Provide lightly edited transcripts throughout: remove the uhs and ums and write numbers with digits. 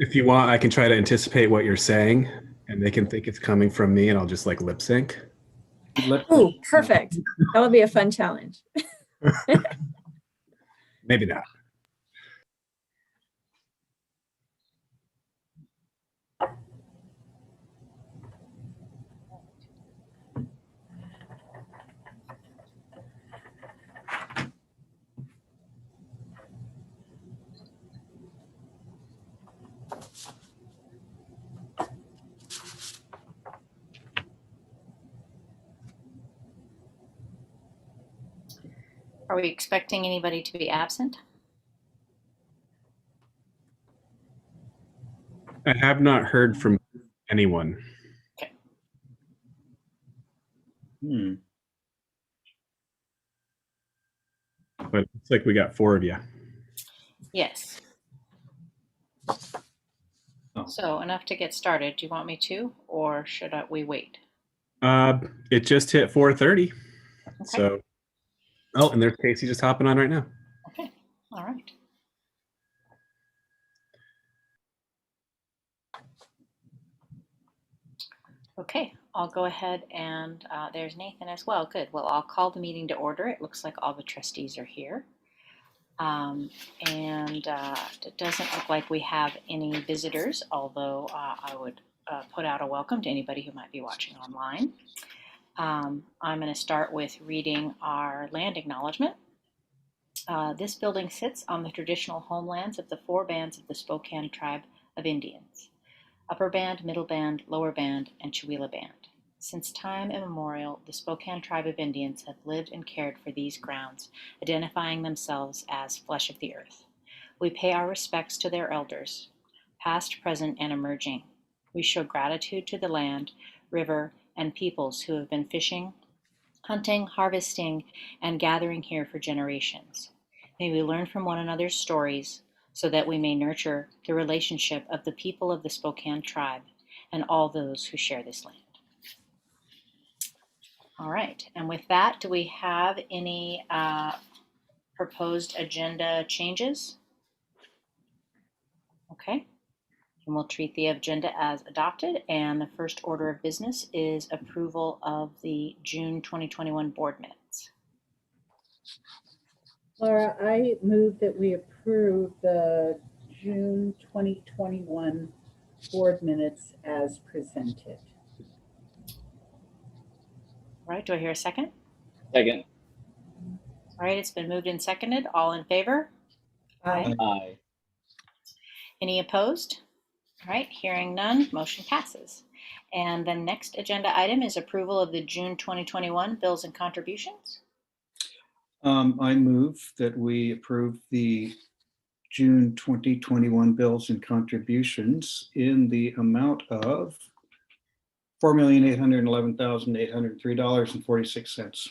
If you want, I can try to anticipate what you're saying, and they can think it's coming from me, and I'll just like lip sync. Oh, perfect. That would be a fun challenge. Maybe not. Are we expecting anybody to be absent? I have not heard from anyone. Okay. But it's like we got 4 of you. Yes. So enough to get started. Do you want me to, or should we wait? It just hit 4:30. Okay. So, oh, and there's Casey just hopping on right now. Okay. All right. Okay, I'll go ahead and there's Nathan as well. Good. Well, I'll call the meeting to order. It looks like all the trustees are here. It doesn't look like we have any visitors, although I would put out a welcome to anybody who might be watching online. I'm going to start with reading our land acknowledgement. This building sits on the traditional homelands of the 4 bands of the Spokane Tribe of Indians: Upper Band, Middle Band, Lower Band, and Chewelah Band. Since time immemorial, the Spokane Tribe of Indians have lived and cared for these grounds, identifying themselves as flesh of the earth. We pay our respects to their elders, past, present, and emerging. We show gratitude to the land, river, and peoples who have been fishing, hunting, harvesting, and gathering here for generations. May we learn from one another's stories so that we may nurture the relationship of the people of the Spokane Tribe and all those who share this land. All right, and with that, do we have any proposed agenda changes? Okay, and we'll treat the agenda as adopted, and the first order of business is approval of the June 2021 board minutes. Laura, I move that we approve the June 2021 board minutes as presented. All right, do I hear a second? Second. All right, it's been moved and seconded. All in favor? Aye. Aye. Any opposed? All right, hearing none, motion passes. And the next agenda item is approval of the June 2021 bills and contributions. I move that we approve the June 2021 bills and contributions in the amount of $4,811,803.46.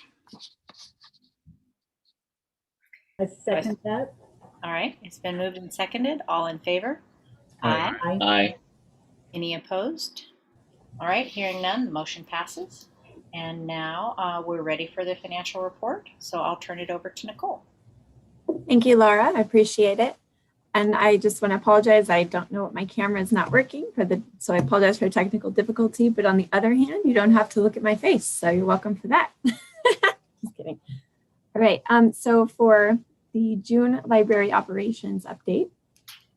I second that. All right, it's been moved and seconded. All in favor? Aye. Aye. Aye. Any opposed? All right, hearing none, the motion passes. And now we're ready for the financial report. So I'll turn it over to Nicole. Thank you, Laura. I appreciate it. And I just want to apologize. I don't know what my camera is not working so I apologize for the technical difficulty. But on the other hand, you don't have to look at my face. So you're welcome for that. Just kidding. All right. So for the June library operations update,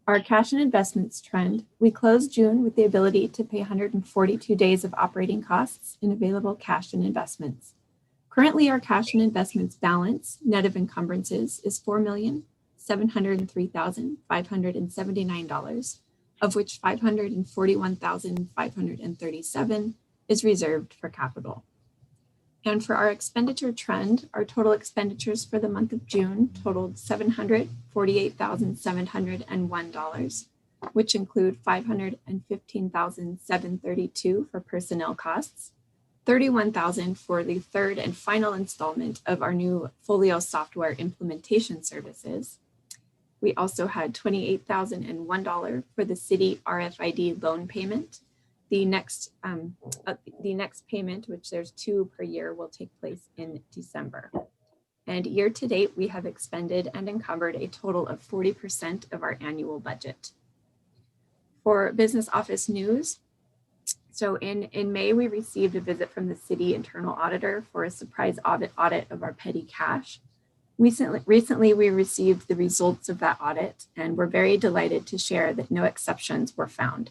our cash and investments trend, we closed June with the ability to pay 142 days of operating costs in available cash and investments. Currently, our cash and investments balance, net of encumbrances, is $4,703,579, of which $541,537 is reserved for capital. And for our expenditure trend, our total expenditures for the month of June totaled $748,701, which include $515,732 for personnel costs, $31,000 for the third and final installment of our new Folio software implementation services. We also had $28,001 for the city RFID loan payment. The next payment, which there's 2 per year, will take place in December. And year to date, we have expended and encumbered a total of 40% of our annual budget. For business office news, so in May, we received a visit from the city internal auditor for a surprise audit of our petty cash. Recently, we received the results of that audit, and we're very delighted to share that no exceptions were found.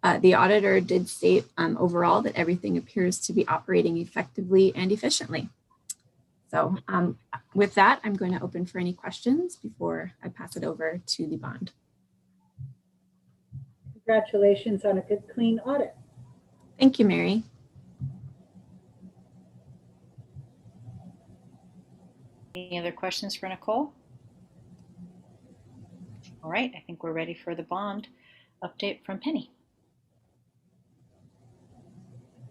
The auditor did state overall that everything appears to be operating effectively and efficiently. So with that, I'm going to open for any questions before I pass it over to the bond. Congratulations on a good, clean audit. Thank you, Mary. Any other questions for Nicole? All right, I think we're ready for the bond update from Penny.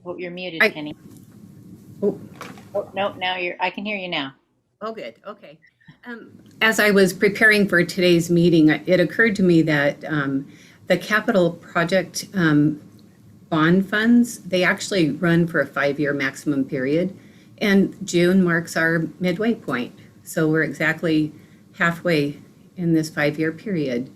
Oh, you're muted, Penny. Oh, no, now I can hear you now. oh, good. Okay. As I was preparing for today's meeting, it occurred to me that the capital project bond funds, they actually run for a 5-year maximum period, and June marks our midway point. So we're exactly halfway in this 5-year period.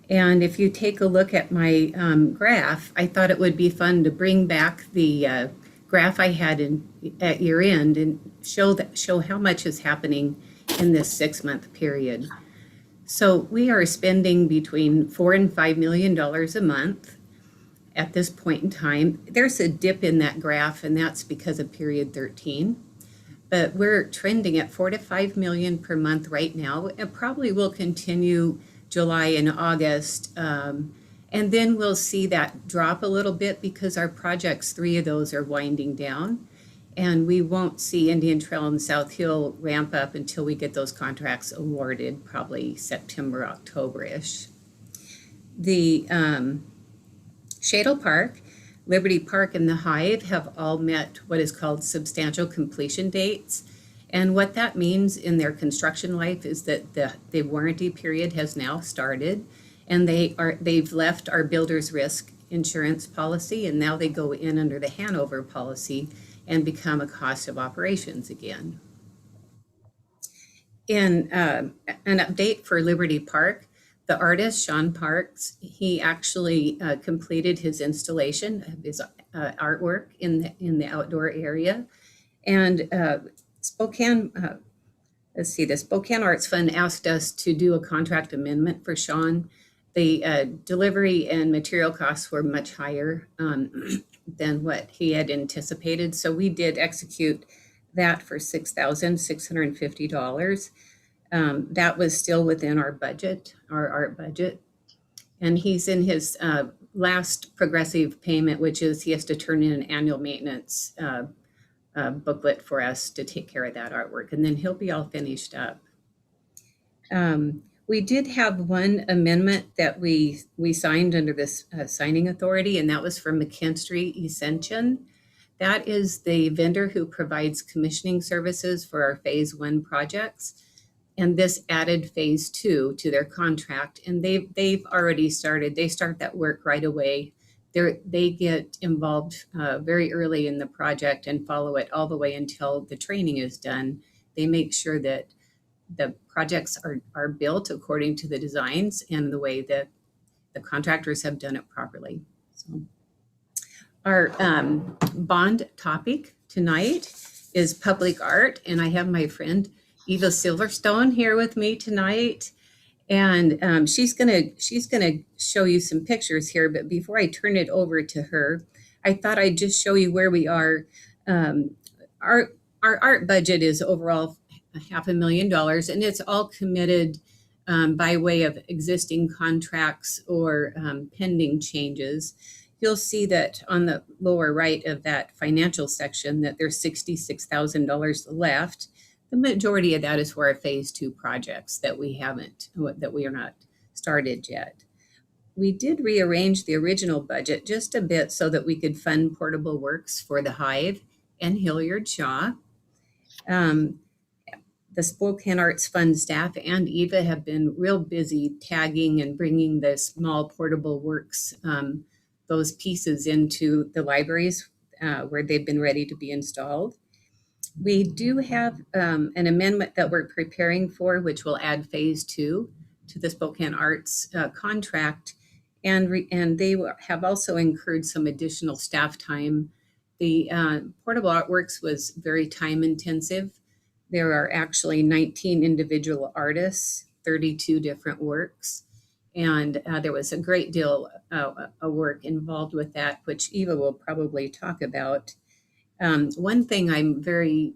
And if you take a look at my graph, I thought it would be fun to bring back the graph I had at year end and show how much is happening in this 6-month period. So we are spending between $4 and $5 million a month at this point in time. There's a dip in that graph, and that's because of period 13. But we're trending at $4 to $5 million per month right now. It probably will continue July and August. And then we'll see that drop a little bit because our projects, 3 of those are winding down. And we won't see Indian Trail and South Hill ramp up until we get those contracts awarded, probably September, October-ish. The Shadle Park, Liberty Park, and the Hive have all met what is called substantial completion dates. And what that means in their construction life is that the warranty period has now started, and they've left our builder's risk insurance policy, and now they go in under the Hanover policy and become a cost of operations again. In an update for Liberty Park, the artist, Sean Parks, he actually completed his installation of his artwork in the outdoor area. And Spokane Arts Fund asked us to do a contract amendment for Sean. The delivery and material costs were much higher than what he had anticipated. So we did execute that for $6,650. That was still within our budget, our art budget. And he's in his last progressive payment, which is he has to turn in an annual maintenance booklet for us to take care of that artwork. And then he'll be all finished up. We did have one amendment that we signed under this signing authority, and that was from McKinstry Ascension. That is the vendor who provides commissioning services for our phase 1 projects. And this added phase 2 to their contract, and they've already started. They start that work right away. They get involved very early in the project and follow it all the way until the training is done. They make sure that the projects are built according to the designs and the way that the contractors have done it properly. So our bond topic tonight is public art, and I have my friend Eva Silverstone here with me tonight, and she's gonna show you some pictures here. But before I turn it over to her, I thought I'd just show you where we are. Our art budget is overall $500,000, and it's all committed by way of existing contracts or pending changes. You'll see that on the lower right of that financial section that there's $66,000 left. The majority of that is for our phase 2 projects that we are not started yet. We did rearrange the original budget just a bit so that we could fund portable works for the Hive and Hilliard Shaw. The Spokane Arts Fund staff and Eva have been real busy tagging and bringing the small portable works, those pieces into the libraries where they've been ready to be installed. We do have an amendment that we're preparing for, which will add phase 2 to the Spokane Arts contract. and they have also incurred some additional staff time. The Portable Artworks was very time intensive. There are actually 19 individual artists, 32 different works, and there was a great deal of work involved with that, which Eva will probably talk about. One thing I'm very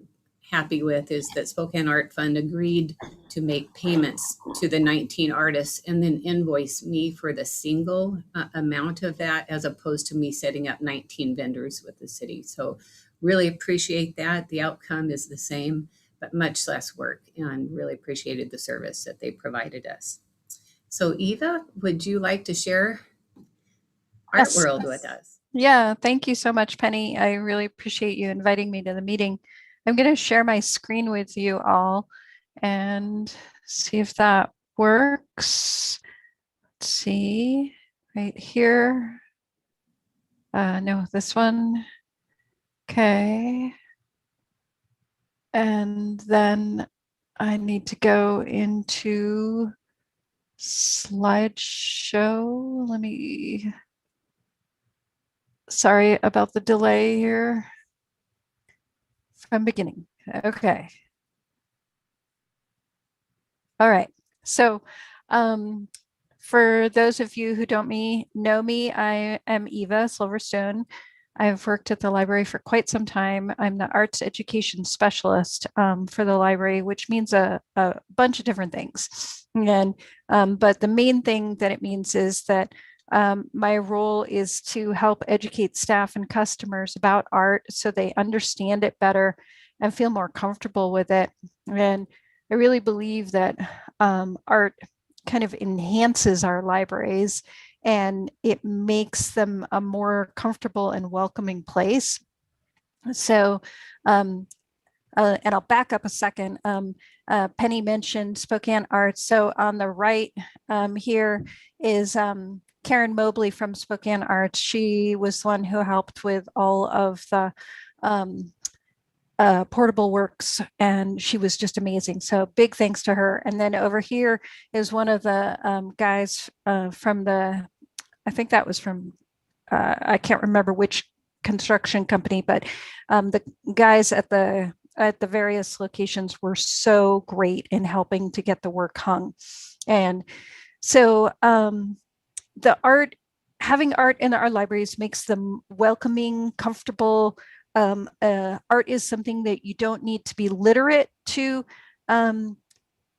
happy with is that Spokane Art Fund agreed to make payments to the 19 artists and then invoice me for the single amount of that, as opposed to me setting up 19 vendors with the city. So really appreciate that. The outcome is the same, but much less work, and really appreciated the service that they provided us. So Eva, would you like to share Art Yes. World with us? Yeah, thank you so much, Penny. I really appreciate you inviting me to the meeting. I'm going to share my screen with you all and see if that works. Let's see, right here. No, this one. Okay. And then I need to go into slideshow. Let me, sorry about the delay here. From beginning. Okay. All right. So for those of you who don't know me, I am Eva Silverstone. I've worked at the library for quite some time. I'm the arts education specialist for the library, which means a bunch of different things. And but the main thing that it means is that my role is to help educate staff and customers about art so they understand it better and feel more comfortable with it. And I really believe that art kind of enhances our libraries and it makes them a more comfortable and welcoming place. So, and I'll back up a second. Penny mentioned Spokane Arts. So on the right here is Karen Mobley from Spokane Arts. She was the one who helped with all of the portable works, and she was just amazing. So big thanks to her. And then over here is one of the guys from the, I think that was from, I can't remember which construction company, but the guys at the various locations were so great in helping to get the work hung. And so having art in our libraries makes them welcoming, comfortable. Art is something that you don't need to be literate to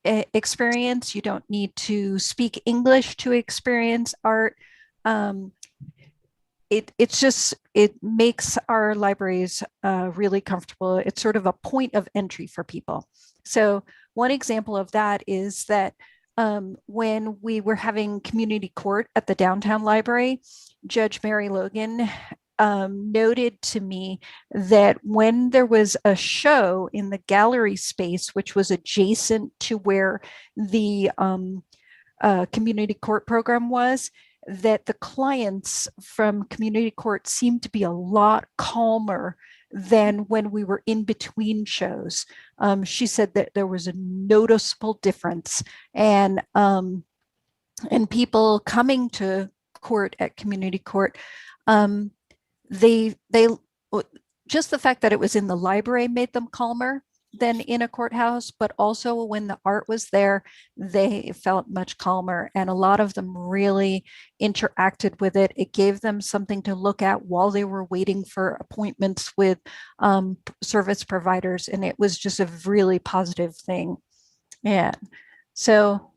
experience. You don't need to speak English to experience art. It makes our libraries really comfortable. It's sort of a point of entry for people. So one example of that is that when we were having community court at the downtown library, Judge Mary Logan noted to me that when there was a show in the gallery space, which was adjacent to where the community court program was, that the clients from community court seemed to be a lot calmer than when we were in between shows. She said that there was a noticeable difference, and people coming to court at community court, they just the fact that it was in the library made them calmer than in a courthouse, but also when the art was there, they felt much calmer, and a lot of them really interacted with it. It gave them something to look at while they were waiting for appointments with service providers, and it was just a really positive thing. Yeah. So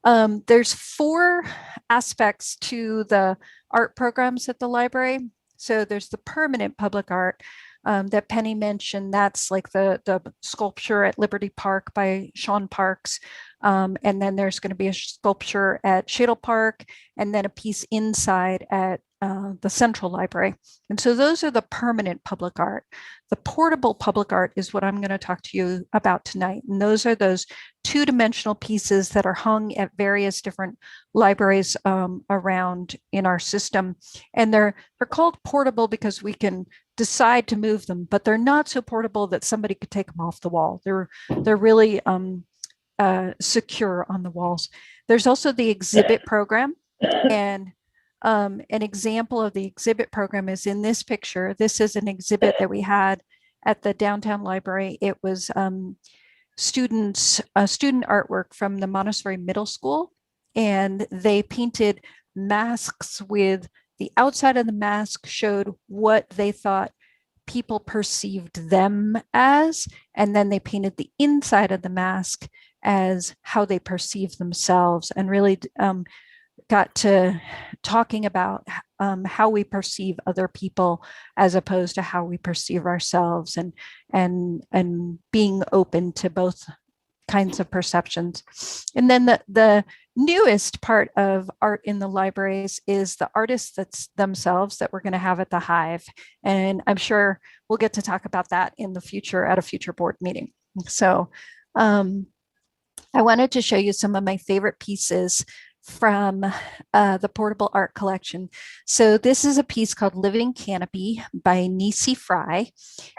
there's 4 aspects to the art programs at the library. So there's the permanent public art that Penny mentioned. That's like the sculpture at Liberty Park by Sean Parks. And then there's going to be a sculpture at Shadle Park, and then a piece inside at the Central Library. And so those are the permanent public art. The portable public art is what I'm going to talk to you about tonight. And those are those 2-dimensional pieces that are hung at various different libraries around in our system. And they're called portable because we can decide to move them, but they're not so portable that somebody could take them off the wall. They're really secure on the walls. There's also the exhibit program, and An example of the exhibit program is in this picture. This is an exhibit that we had at the downtown library. It was student artwork from the Montessori Middle School, and they painted masks with the outside of the mask showed what they thought people perceived them as, and then they painted the inside of the mask as how they perceive themselves, and really got to talking about how we perceive other people as opposed to how we perceive ourselves, and being open to both kinds of perceptions. And then the newest part of art in the libraries is the artists themselves that we're going to have at the Hive. And I'm sure we'll get to talk about that in the future at a future board meeting. So I wanted to show you some of my favorite pieces from the portable art collection. So this is a piece called Living Canopy by Nisi Fry,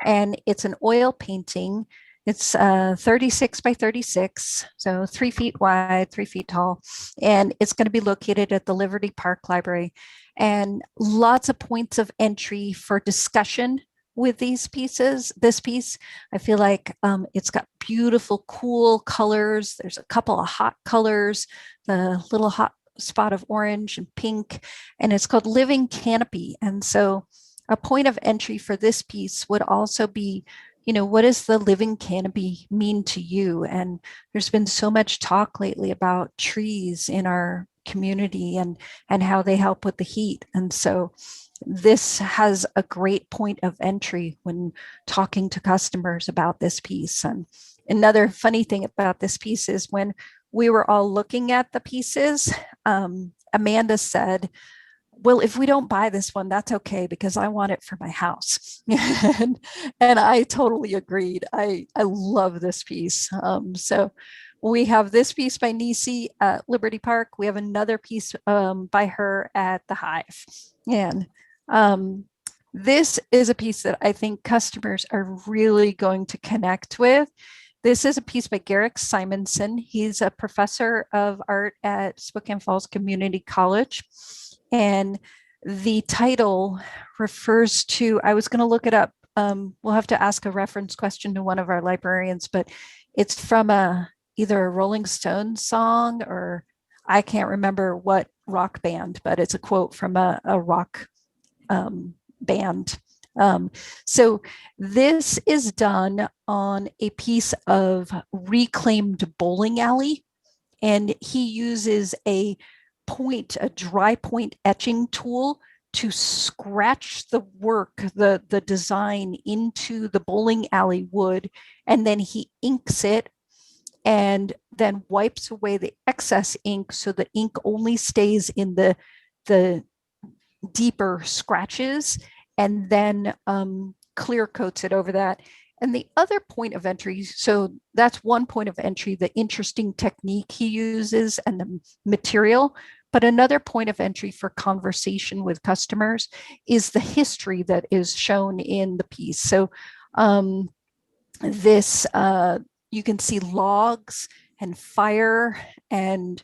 and it's an oil painting. It's 36 by 36, so 3 feet wide, 3 feet tall, and it's going to be located at the Liberty Park Library. And lots of points of entry for discussion with these pieces. This piece, I feel like it's got beautiful, cool colors. There's a couple of hot colors, the little hot spot of orange and pink, and it's called Living Canopy. And so a point of entry for this piece would also be, what does the living canopy mean to you? And there's been so much talk lately about trees in our community and how they help with the heat. And so this has a great point of entry when talking to customers about this piece. And another funny thing about this piece is when we were all looking at the pieces, Amanda said, well, if we don't buy this one, that's okay, because I want it for my house. and I totally agreed. I love this piece. So we have this piece by Nisi at Liberty Park. We have another piece by her at the Hive. And this is a piece that I think customers are really going to connect with. This is a piece by Garrick Simonson. He's a professor of art at Spokane Falls Community College. And the title refers to, I was going to look it up. We'll have to ask a reference question to one of our librarians, but it's from either a Rolling Stones song, or I can't remember what rock band, but it's a quote from a rock band. So this is done on a piece of reclaimed bowling alley, and he uses a dry point etching tool to scratch the work, the design into the bowling alley wood, and then he inks it and then wipes away the excess ink, so the ink only stays in the deeper scratches, and then clear coats it over that. And the other point of entry, so that's one point of entry, the interesting technique he uses and the material. But another point of entry for conversation with customers is the history that is shown in the piece. So this, you can see logs and fire, and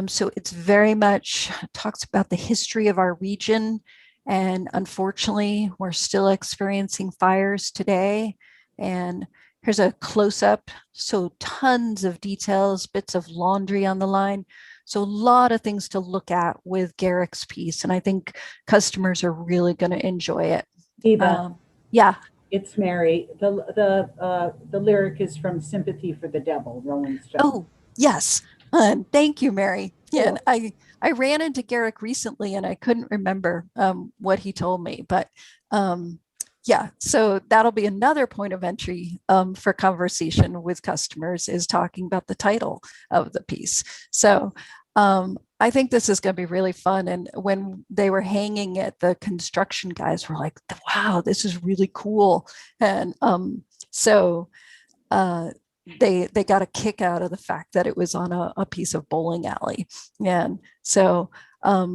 so it's very much talks about the history of our region. And unfortunately, we're still experiencing fires today. And here's a close-up. So tons of details, bits of laundry on the line. So a lot of things to look at with Garrick's piece. And I think customers are really going to enjoy it. Eva, yeah. it's Mary. The lyric is from Sympathy for the Devil, Rolling Stone. Oh, yes. Thank you, Mary. Yeah, Cool. and I ran into Garrick recently and I couldn't remember what he told me, but yeah, so that'll be another point of entry for conversation with customers, is talking about the title of the piece. So I think this is going to be really fun. And when they were hanging it, the construction guys were like, wow, this is really cool. And so they got a kick out of the fact that it was on a piece of bowling alley. And so a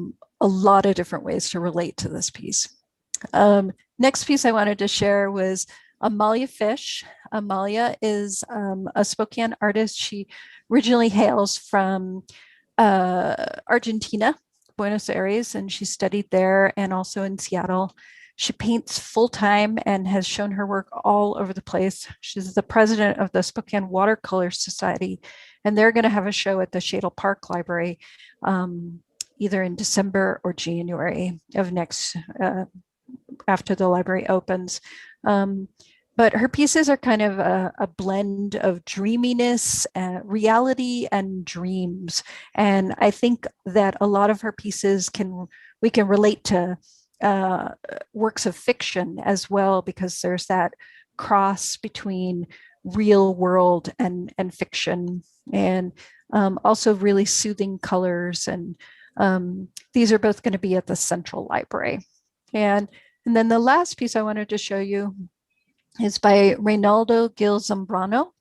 lot of different ways to relate to this piece. Next piece I wanted to share was Amalia Fish. Amalia is a Spokane artist. She originally hails from Argentina, Buenos Aires, and she studied there and also in Seattle. She paints full time and has shown her work all over the place. She's the president of the Spokane Watercolor Society, and they're going to have a show at the Shadle Park Library either in December or January of next, after the library opens. But her pieces are kind of a blend of dreaminess, reality, and dreams. And I think that a lot of her pieces we can relate to works of fiction as well, because there's that cross between real world and fiction, and also really soothing colors. And these are both going to be at the Central Library. And then the last piece I wanted to show you is by Reynaldo Gil Zambrano.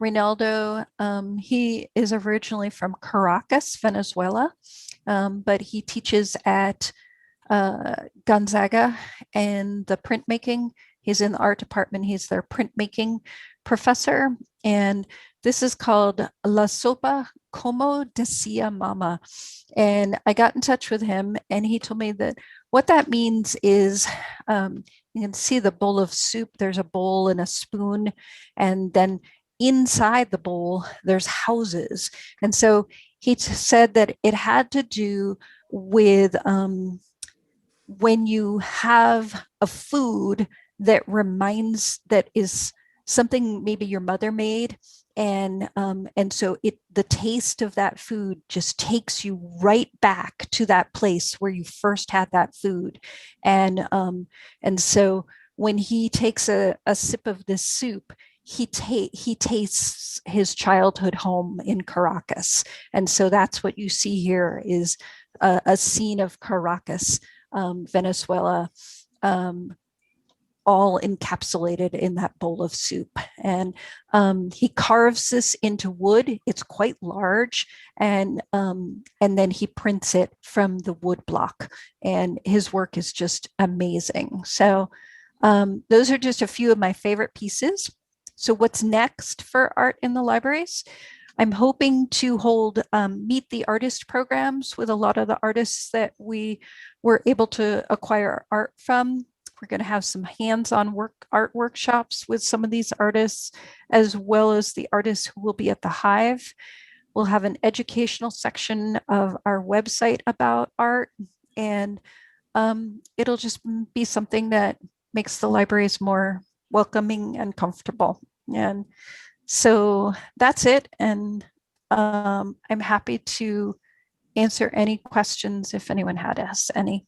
Reynaldo, he is originally from Caracas, Venezuela, but he teaches at Gonzaga and the printmaking. He's in the art department. He's their printmaking professor. And this is called La Sopa Como Decía Mama. And I got in touch with him, and he told me that what that means is you can see the bowl of soup. There's a bowl and a spoon, and then inside the bowl, there's houses. And so he said that it had to do with when you have a food that is something maybe your mother made, and so the taste of that food just takes you right back to that place where you first had that food. And so when he takes a sip of this soup, he tastes his childhood home in Caracas. And so that's what you see here is a scene of Caracas, Venezuela, all encapsulated in that bowl of soup. And he carves this into wood. It's quite large, and then he prints it from the wood block. And his work is just amazing. So those are just a few of my favorite pieces. So what's next for art in the libraries? I'm hoping to hold Meet the Artist programs with a lot of the artists that we were able to acquire art from. We're going to have some hands-on art workshops with some of these artists, as well as the artists who will be at the Hive. We'll have an educational section of our website about art, and it'll just be something that makes the libraries more welcoming and comfortable. And so that's it. And I'm happy to answer any questions if anyone had any.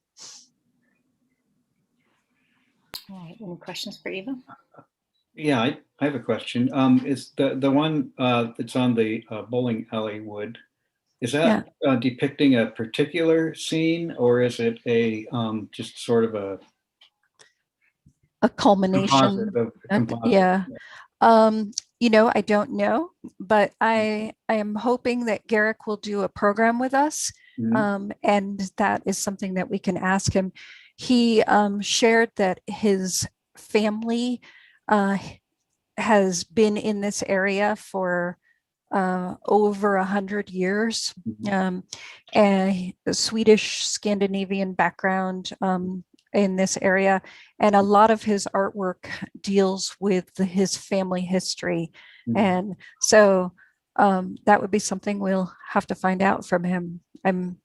All right, any questions for Eva? Yeah, I have a question. Is the one that's on the bowling alley wood, is that depicting a particular scene, or is it a just sort of a culmination? composite? Yeah. I don't know, but I am hoping that Garrick will do a program with us. And that is something that we can ask him. He shared that his family has been in this area for over 100 years, and a Swedish Scandinavian background in this area. And a lot of his artwork deals with his family history. And so that would be something we'll have to find out from him. I'm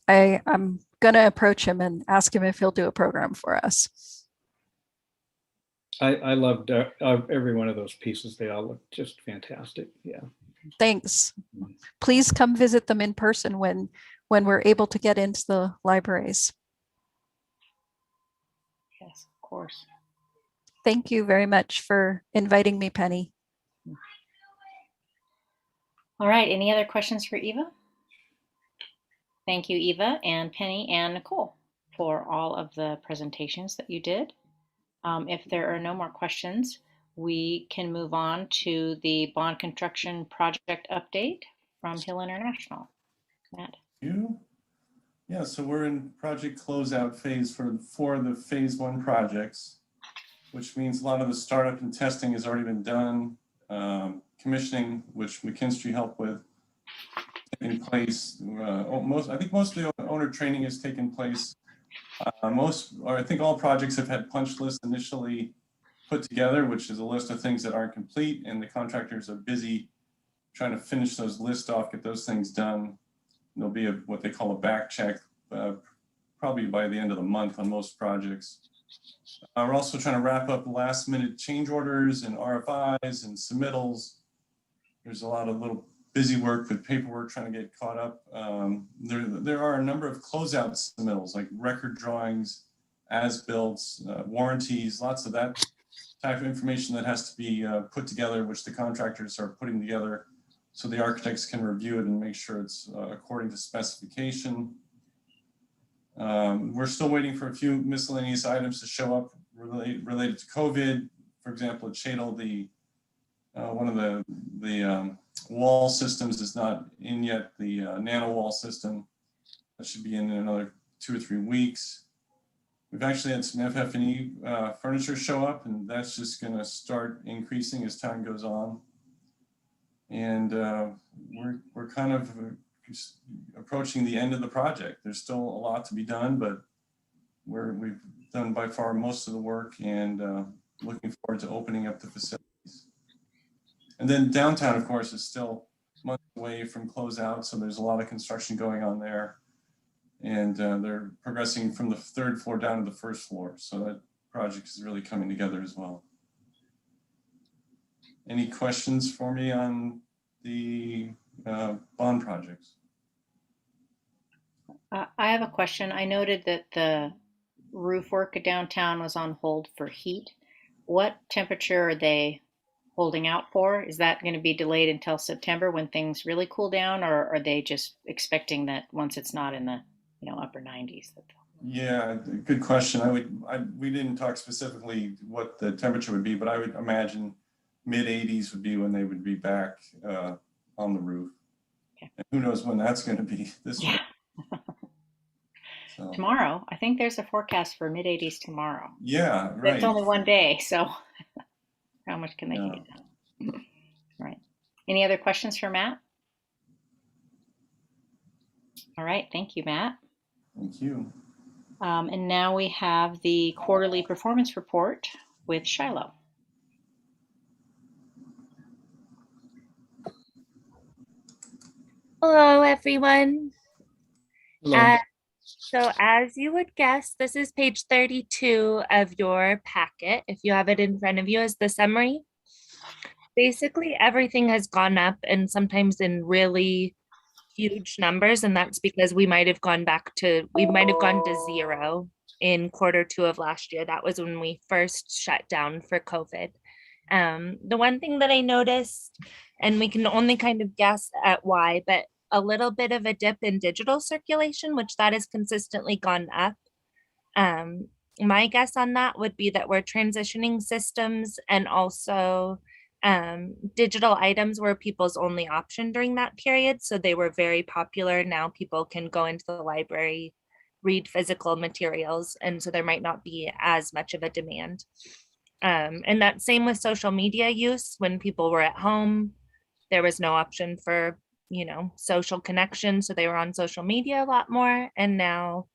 going to approach him and ask him if he'll do a program for us. I loved every one of those pieces. They all look just fantastic. Yeah. Thanks. Please come visit them in person when we're able to get into the libraries. Yes, of course. Thank you very much for inviting me, Penny. All right, any other questions for Eva? Thank you, Eva and Penny and Nicole, for all of the presentations that you did. If there are no more questions, we can move on to the bond construction project update from Hill International. Matt. Yeah, so we're in project closeout phase for the phase 1 projects, which means a lot of the startup and testing has already been done. Commissioning, which McKinstry helped with, in place. I think most of the owner training has taken place. I think all projects have had punch lists initially put together, which is a list of things that aren't complete, and the contractors are busy trying to finish those lists off, get those things done. There'll be what they call a back check, probably by the end of the month on most projects. We're also trying to wrap up last minute change orders and RFIs and submittals. There's a lot of little busy work with paperwork trying to get caught up. There are a number of closeout submittals, like record drawings, as-built, warranties, lots of that type of information that has to be put together, which the contractors are putting together so the architects can review it and make sure it's according to specification. We're still waiting for a few miscellaneous items to show up related to COVID. For example, at Shadle, one of the wall systems is not in yet, the nano wall system. That should be in another 2 or 3 weeks. We've actually had some FF&E furniture show up, and that's just going to start increasing as time goes on. And we're kind of approaching the end of the project. There's still a lot to be done, but we've done by far most of the work, and looking forward to opening up the facilities. And then downtown, of course, is still months away from closeout, so there's a lot of construction going on there. And they're progressing from the 3rd floor down to the 1st floor. So that project is really coming together as well. Any questions for me on the bond projects? I have a question. I noted that the roof work at downtown was on hold for heat. What temperature are they holding out for? Is that going to be delayed until September when things really cool down, or are they just expecting that once it's not in the upper 90s? Yeah, good question. We didn't talk specifically what the temperature would be, but I would imagine mid 80s would be when they would be back on the roof. Okay. And who knows when that's going to be this year. So. Tomorrow, I think there's a forecast for mid 80s tomorrow. Yeah, right. It's only one day, so how much can they get done? Right. Any other questions for Matt? All right, thank you, Matt. Thank you. And now we have the quarterly performance report with Shiloh. Hello, everyone. Hello. So as you would guess, this is page 32 of your packet, if you have it in front of you as the summary. Basically, everything has gone up, and sometimes in really huge numbers, and that's because we might have gone to 0 in Q2 of last year. That was when we first shut down for COVID. The one thing that I noticed, and we can only kind of guess at why, but a little bit of a dip in digital circulation, which that has consistently gone up. My guess on that would be that we're transitioning systems, and also digital items were people's only option during that period. So they were very popular. Now people can go into the library, read physical materials, and so there might not be as much of a demand. And that same with social media use. When people were at home, there was no option for social connection, so they were on social media a lot more, and now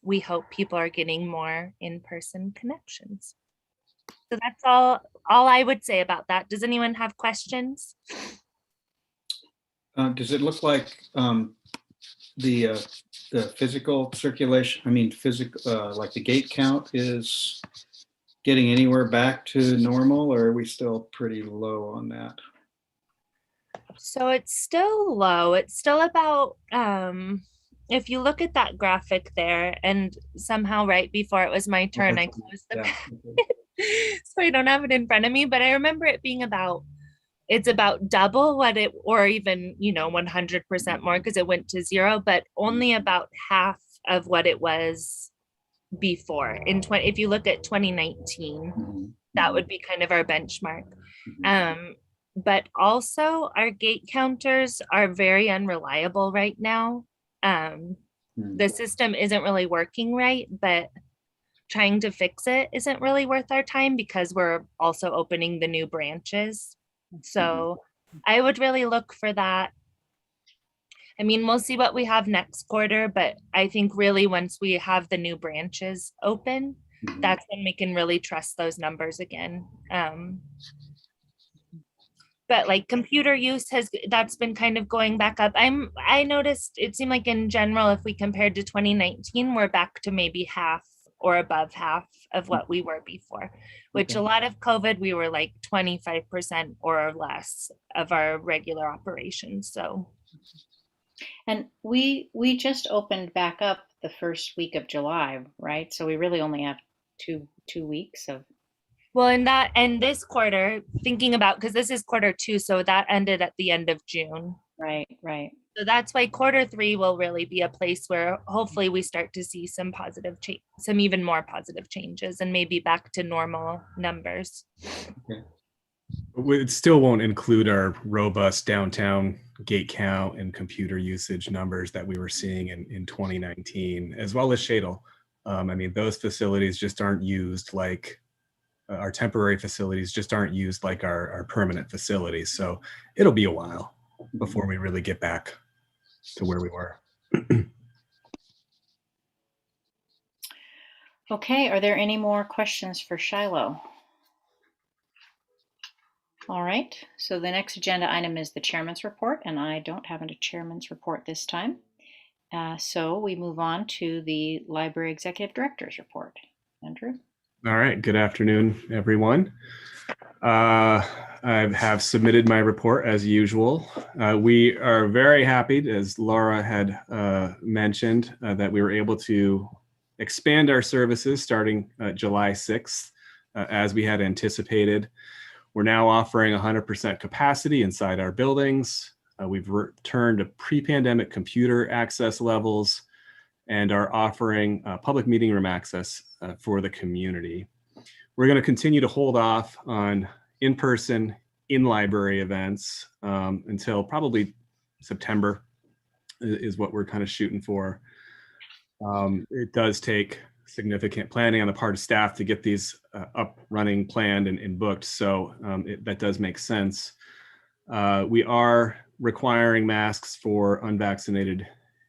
we hope people are getting more in-person connections. So that's all I would say about that. Does anyone have questions? Does it look like the physical circulation, like the gate count is getting anywhere back to normal, or are we still pretty low on that? So it's still low. It's still about, if you look at that graphic there, and somehow right before it was my turn, I closed the so I don't have it in front of me, but I remember it being it's about double what it, or even, 100% more, because it went to 0, but only about half of what it was before. If you look at 2019, that would be kind of our benchmark. But also our gate counters are very unreliable right now. The system isn't really working right, but trying to fix it isn't really worth our time because we're also opening the new branches. So I would really look for that. I mean, we'll see what we have next quarter, but I think really once we have the new branches open, Mhm. that's when we can really trust those numbers again. But like computer use that's been kind of going back up. I noticed it seemed like in general, if we compared to 2019, we're back to maybe half or above half of what we were before, which Okay. a lot of COVID, we were like 25% or less of our regular operations. So And we just opened back up the first week of July, right? So we really only have two weeks of. well, and this quarter, thinking about, because this is quarter 2, so that ended at the end of June. Right, right. So that's why quarter 3 will really be a place where hopefully we start to see some positive change, some even more positive changes, and maybe back to normal numbers. It still won't include our robust downtown gate count and computer usage numbers that we were seeing in 2019, as well as Shadle. I mean, those facilities just aren't used like our temporary facilities just aren't used like our permanent facilities. So it'll be a while before we really get back to where we were. Okay, are there any more questions for Shiloh? All right, so the next agenda item is the chairman's report, and I don't have a chairman's report this time. So we move on to the library executive director's report. Andrew? All right, good afternoon, everyone. I have submitted my report as usual. We are very happy, as Laura had mentioned, that we were able to expand our services starting July 6th, as we had anticipated. We're now offering 100% capacity inside our buildings. We've returned to pre-pandemic computer access levels and are offering public meeting room access for the community. We're going to continue to hold off on in-person, in-library events until probably September is what we're kind of shooting for. It does take significant planning on the part of staff to get these up, running, planned, and booked. So that does make sense. We are requiring masks for unvaccinated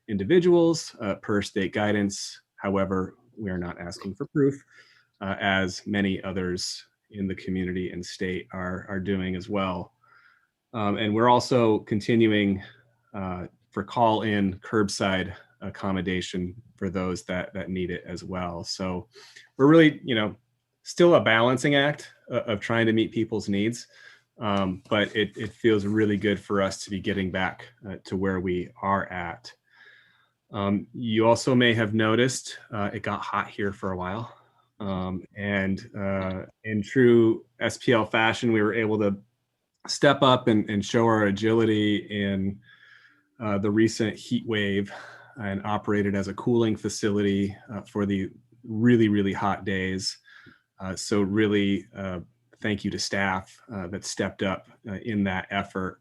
individuals per state guidance. However, we are not asking for proof, as many others in the community and state are doing as well. And we're also continuing for call-in curbside accommodation for those that need it as well. So we're really, still a balancing act of trying to meet people's needs. But it feels really good for us to be getting back to where we are at. You also may have noticed it got hot here for a while. And in true SPL fashion, we were able to step up and show our agility in the recent heat wave and operated as a cooling facility for the really, really hot days. So really, thank you to staff that stepped up in that effort.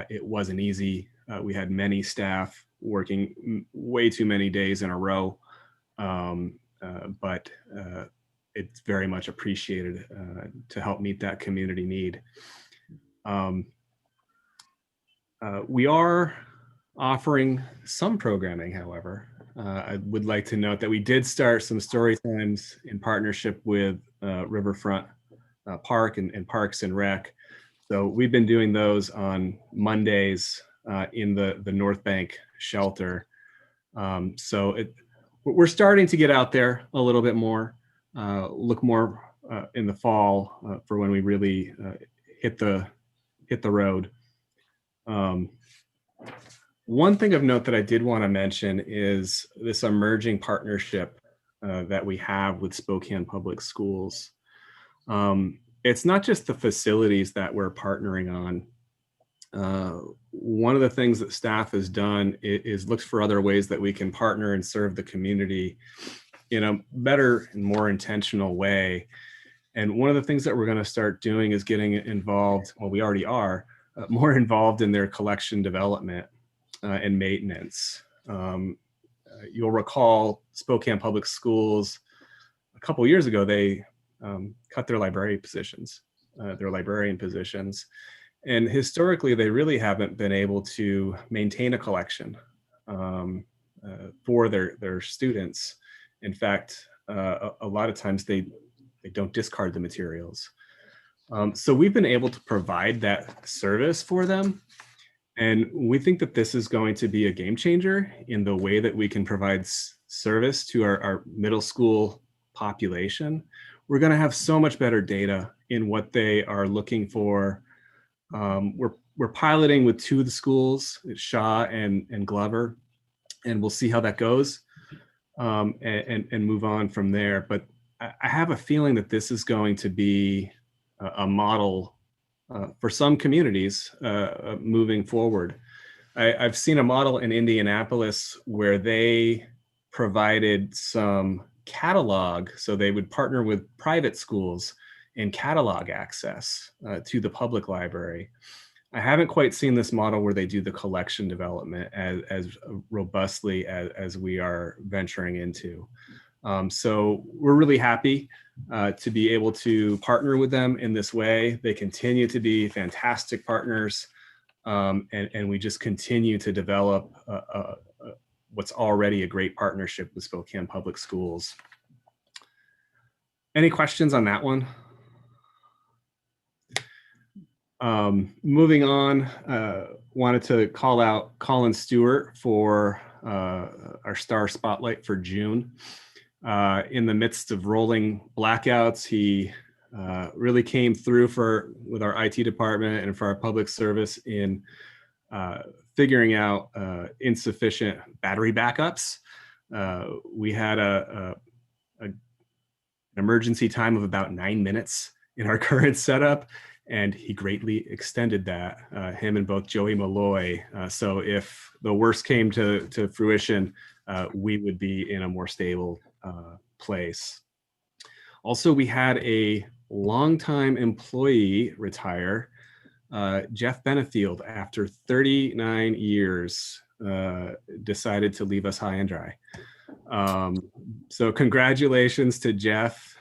It wasn't easy. We had many staff working way too many days in a row, but it's very much appreciated to help meet that community need. We are offering some programming, however. I would like to note that we did start some story times in partnership with Riverfront Park and Parks and Rec. So we've been doing those on Mondays in the North Bank shelter. So we're starting to get out there a little bit more, look more in the fall for when we really hit the road. One thing of note that I did want to mention is this emerging partnership that we have with Spokane Public Schools. It's not just the facilities that we're partnering on. One of the things that staff has done is looks for other ways that we can partner and serve the community in a better and more intentional way. And one of the things that we're going to start doing is getting involved, well, we already are, more involved in their collection development and maintenance. You'll recall Spokane Public Schools, a couple years ago, they cut their librarian positions. And historically, they really haven't been able to maintain a collection for their students. In fact, a lot of times they don't discard the materials. So we've been able to provide that service for them. And we think that this is going to be a game changer in the way that we can provide service to our middle school population. We're going to have so much better data in what they are looking for. We're piloting with 2 of the schools, Shaw and Glover, and we'll see how that goes and move on from there. But I have a feeling that this is going to be a model for some communities moving forward. I've seen a model in Indianapolis where they provided some catalog, so they would partner with private schools and catalog access to the public library. I haven't quite seen this model where they do the collection development as robustly as we are venturing into. So we're really happy to be able to partner with them in this way. They continue to be fantastic partners, and we just continue to develop what's already a great partnership with Spokane Public Schools. Any questions on that one? Moving on, wanted to call out Colin Stewart for our Star Spotlight for June. In the midst of rolling blackouts, he really came through with our IT department and for our public service in figuring out insufficient battery backups. We had an emergency time of about 9 minutes in our current setup, and he greatly extended that, him and both Joey Malloy. So if the worst came to fruition, we would be in a more stable place. Also, we had a longtime employee retire, Jeff Benefield, after 39 years, decided to leave us high and dry. So congratulations to Jeff.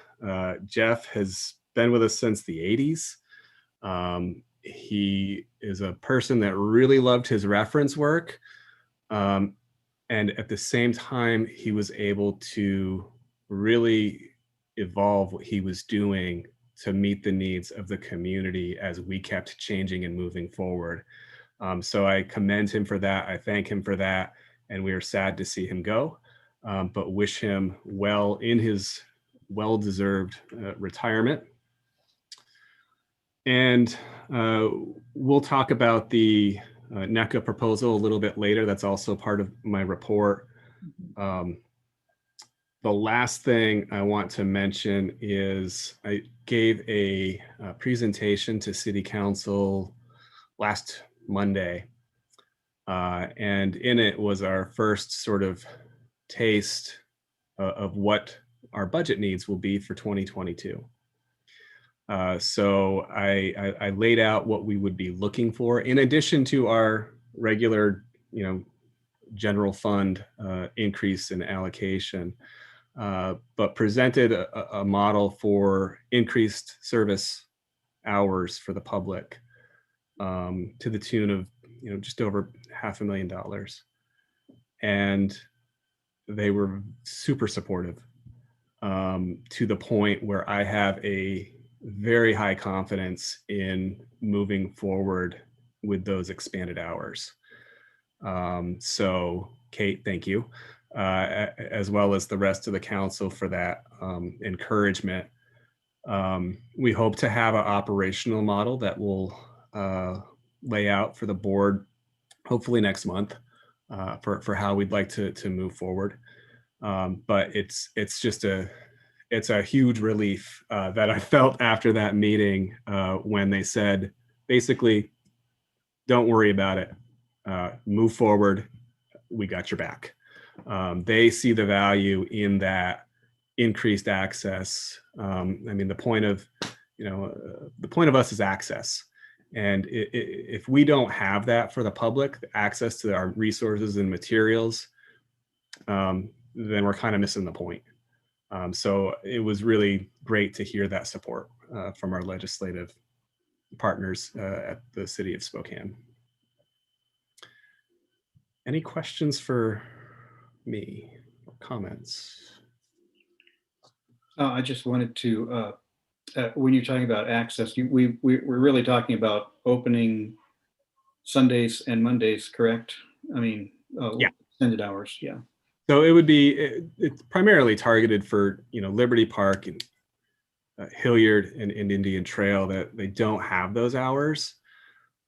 Jeff has been with us since the 80s. He is a person that really loved his reference work. And at the same time, he was able to really evolve what he was doing to meet the needs of the community as we kept changing and moving forward. So I commend him for that. I thank him for that. And we are sad to see him go, but wish him well in his well-deserved retirement. And we'll talk about the NECA proposal a little bit later. That's also part of my report. The last thing I want to mention is I gave a presentation to City Council last Monday. And in it was our first sort of taste of what our budget needs will be for 2022. So I laid out what we would be looking for in addition to our regular, general fund increase in allocation, but presented a model for increased service hours for the public to the tune of just over $500,000, and they were super supportive to the point where I have a very high confidence in moving forward with those expanded hours. So Kate, thank you, as well as the rest of the council for that encouragement. We hope to have an operational model that will lay out for the board, hopefully next month, for how we'd like to move forward. But it's a huge relief that I felt after that meeting when they said, basically, don't worry about it. Move forward. We got your back. They see the value in that increased access. The point of us is access. And if we don't have that for the public, access to our resources and materials, then we're kind of missing the point. So it was really great to hear that support from our legislative partners at the City of Spokane. Any questions for me or comments? I just wanted to, when you're talking about access, we're really talking about opening Sundays and Mondays, correct? I mean, Yeah. Extended hours, yeah. So it would be, it's primarily targeted for, Liberty Park and Hilliard and Indian Trail, that they don't have those hours.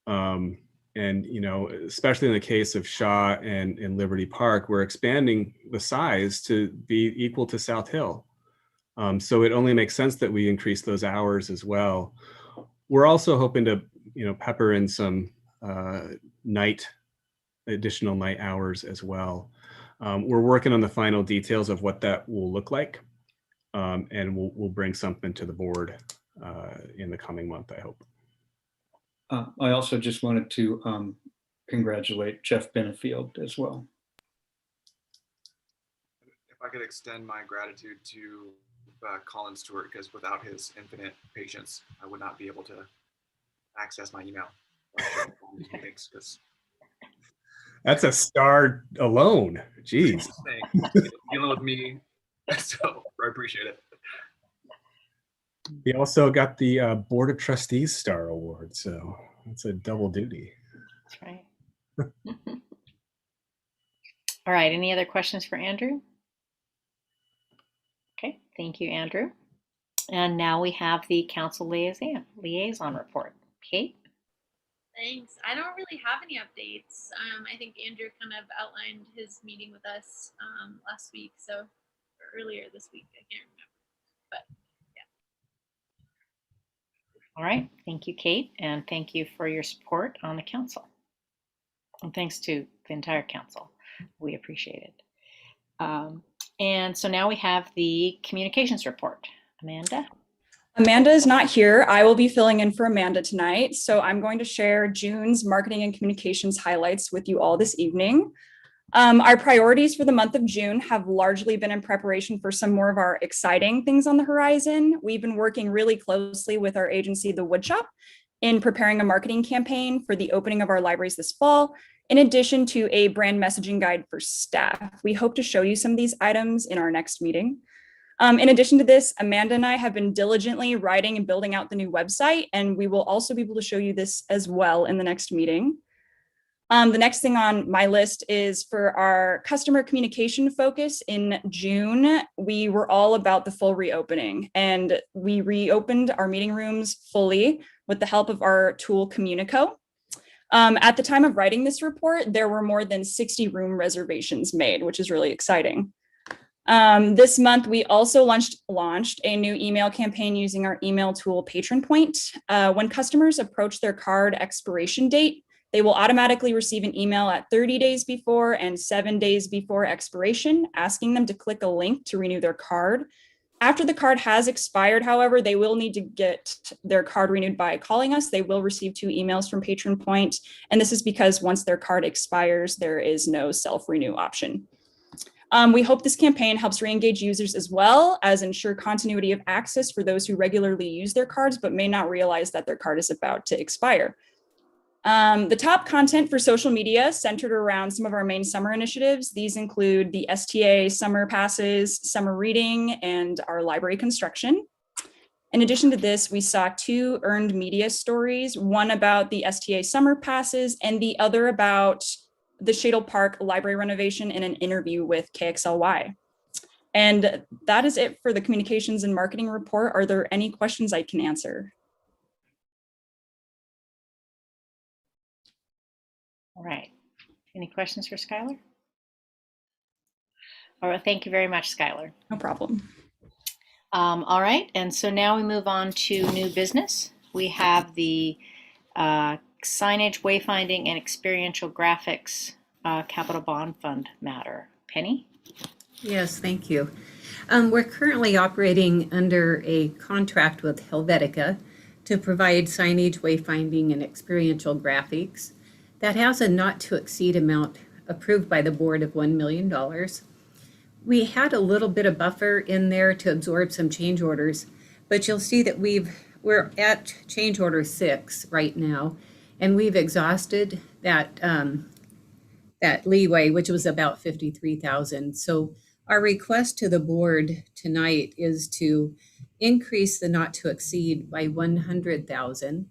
And, especially in the case of Shaw and Liberty Park, we're expanding the size to be equal to South Hill. So it only makes sense that we increase those hours as well. We're also hoping to, pepper in some additional night hours as well. We're working on the final details of what that will look like. And we'll bring something to the board in the coming month, I hope. I also just wanted to congratulate Jeff Benefield as well. If I could extend my gratitude to Colin Stewart, because without his infinite patience, I would not be able to access my email. That's a star alone. Jeez. Dealing with me, so I appreciate it. We also got the Board of Trustees Star Award, so that's a double duty. That's right. All right, any other questions for Andrew? Okay, thank you, Andrew. And now we have the council liaison report. Kate? Thanks. I don't really have any updates. I think Andrew kind of outlined his meeting with us last week, or earlier this week. I can't remember, but yeah. All right. Thank you, Kate, and thank you for your support on the council. And thanks to the entire council. We appreciate it. And so now we have the communications report. Amanda? Amanda is not here. I will be filling in for Amanda tonight. So I'm going to share June's marketing and communications highlights with you all this evening. Our priorities for the month of June have largely been in preparation for some more of our exciting things on the horizon. We've been working really closely with our agency, The Woodshop, in preparing a marketing campaign for the opening of our libraries this fall, in addition to a brand messaging guide for staff. We hope to show you some of these items in our next meeting. In addition to this, Amanda and I have been diligently writing and building out the new website, and we will also be able to show you this as well in the next meeting. The next thing on my list is for our customer communication focus in June. We were all about the full reopening, and we reopened our meeting rooms fully with the help of our tool Communico. At the time of writing this report, there were more than 60 room reservations made, which is really exciting. This month, we also launched a new email campaign using our email tool Patron Point. When customers approach their card expiration date, they will automatically receive an email at 30 days before and 7 days before expiration, asking them to click a link to renew their card. After the card has expired, however, they will need to get their card renewed by calling us. They will receive 2 emails from Patron Point, and this is because once their card expires, there is no self-renew option. We hope this campaign helps re-engage users as well as ensure continuity of access for those who regularly use their cards but may not realize that their card is about to expire. The top content for social media centered around some of our main summer initiatives. These include the STA summer passes, summer reading, and our library construction. In addition to this, we saw 2 earned media stories, one about the STA summer passes and the other about the Shadle Park library renovation in an interview with KXLY. And that is it for the communications and marketing report. Are there any questions I can answer? All right. Any questions for Skylar? All right. Thank you very much, Skylar. No problem. All right. And so now we move on to new business. We have the signage, wayfinding, and experiential graphics capital bond fund matter. Penny? Yes, thank you. We're currently operating under a contract with Helvetica to provide signage, wayfinding, and experiential graphics. That has a not to exceed amount approved by the board of $1 million. We had a little bit of buffer in there to absorb some change orders, but you'll see that we've we're at change order 6 right now, and we've exhausted that that leeway, which was about 53,000. So our request to the board tonight is to increase the not to exceed by 100,000.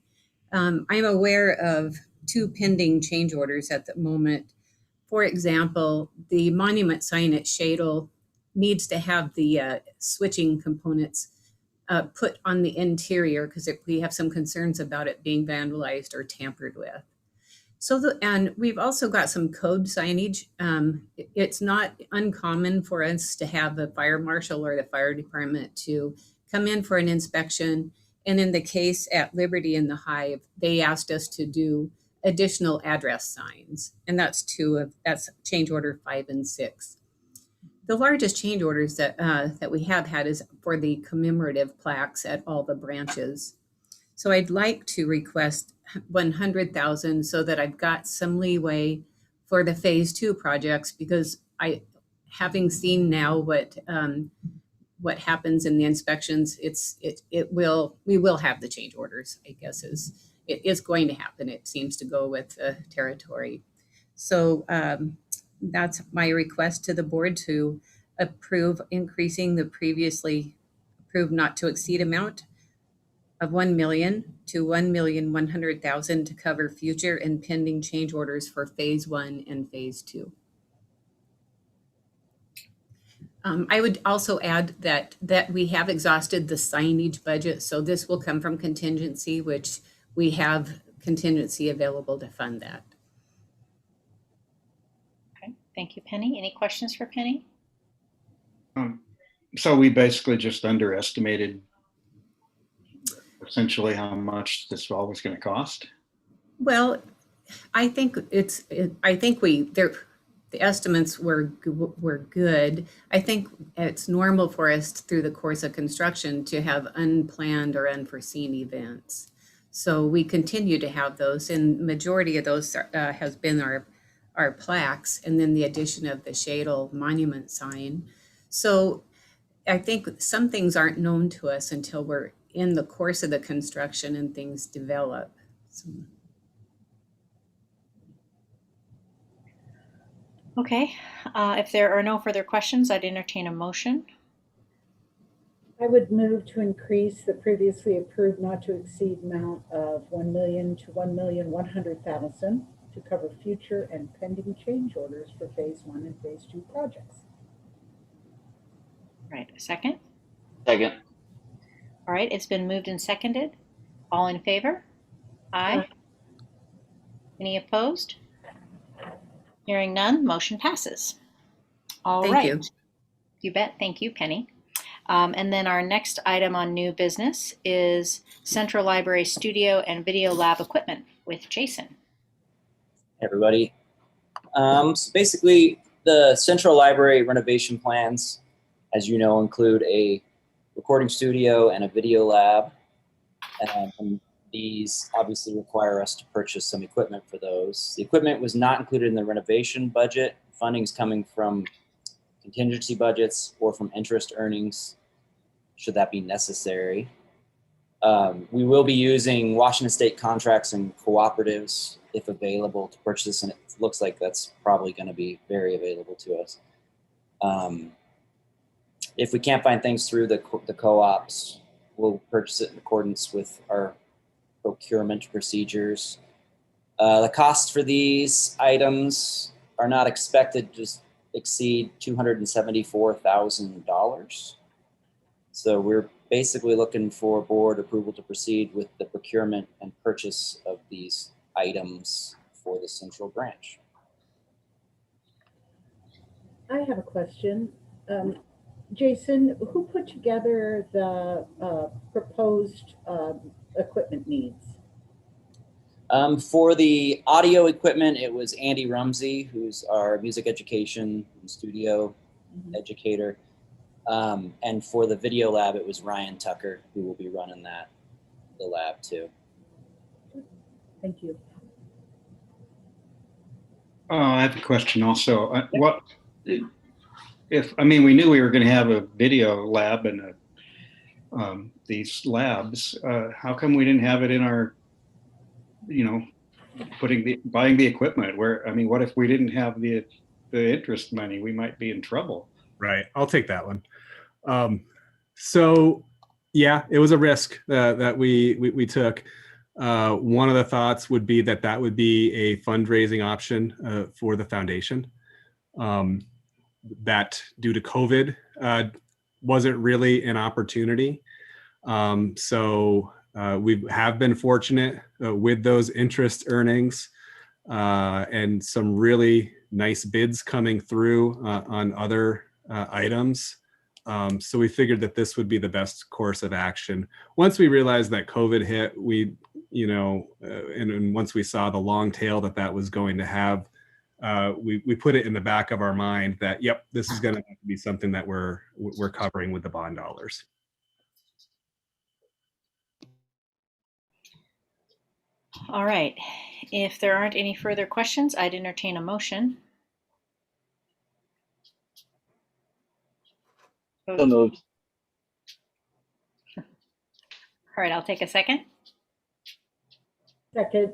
I'm aware of 2 pending change orders at the moment. For example, the monument sign at Shadle needs to have the switching components put on the interior because we have some concerns about it being vandalized or tampered with. And we've also got some code signage. It's not uncommon for us to have the fire marshal or the fire department to come in for an inspection. And in the case at Liberty in the Hive, they asked us to do additional address signs. And that's that's change order 5 and 6. The largest change orders that we have had is for the commemorative plaques at all the branches. So I'd like to request 100,000 so that I've got some leeway for the phase 2 projects, because having seen now what happens in the inspections, we will have the change orders, I guess it is going to happen. It seems to go with the territory. So that's my request to the board to approve increasing the previously approved not to exceed amount of 1 million to 1,100,000 to cover future and pending change orders for phase 1 and phase 2. I would also add that we have exhausted the signage budget, so this will come from contingency, which we have contingency available to fund that. Okay, thank you, Penny. Any questions for Penny? So we basically just underestimated essentially how much this all was going to cost? Well, I think the estimates were good. I think it's normal for us through the course of construction to have unplanned or unforeseen events. So we continue to have those, and majority of those has been our plaques, and then the addition of the Shadle monument sign. So I think some things aren't known to us until we're in the course of the construction and things develop. So. Okay, if there are no further questions, I'd entertain a motion. I would move to increase the previously approved not to exceed amount of 1 million to 1,100,000 to cover future and pending change orders for phase 1 and phase 2 projects. Right, a second? Second. All right, it's been moved and seconded. All in favor? Aye. Any opposed? Hearing none, motion passes. All right. Thank you. You bet. Thank you, Penny. And then our next item on new business is Central Library Studio and Video Lab equipment with Jason. Hey everybody. So basically, the Central Library renovation plans, as you know, include a recording studio and a video lab. And these obviously require us to purchase some equipment for those. The equipment was not included in the renovation budget. Funding is coming from contingency budgets or from interest earnings, should that be necessary. We will be using Washington State contracts and cooperatives if available to purchase, and it looks like that's probably going to be very available to us. If we can't find things through the co-ops, we'll purchase it in accordance with our procurement procedures. The costs for these items are not expected to exceed $274,000. So we're basically looking for board approval to proceed with the procurement and purchase of these items for the central branch. I have a question. Jason, who put together the proposed equipment needs? For the audio equipment, it was Andy Rumsey, who's our music education and studio educator. And for the video lab, it was Ryan Tucker, who will be running the lab too. Thank you. I have a question also. We knew we were going to have a video lab and these labs. How come we didn't have it in our, buying the equipment? What if we didn't have the interest money? We might be in trouble. Right. I'll take that one. So yeah, it was a risk that we took. One of the thoughts would be that would be a fundraising option for the foundation. That due to COVID wasn't really an opportunity. So we have been fortunate with those interest earnings and some really nice bids coming through on other items. So we figured that this would be the best course of action. Once we realized that COVID hit, and once we saw the long tail that was going to have, we put it in the back of our mind that, yep, this is going to have to be something that we're covering with the bond dollars. All right. If there aren't any further questions, I'd entertain a motion. So moved. All right, I'll take a second. Second.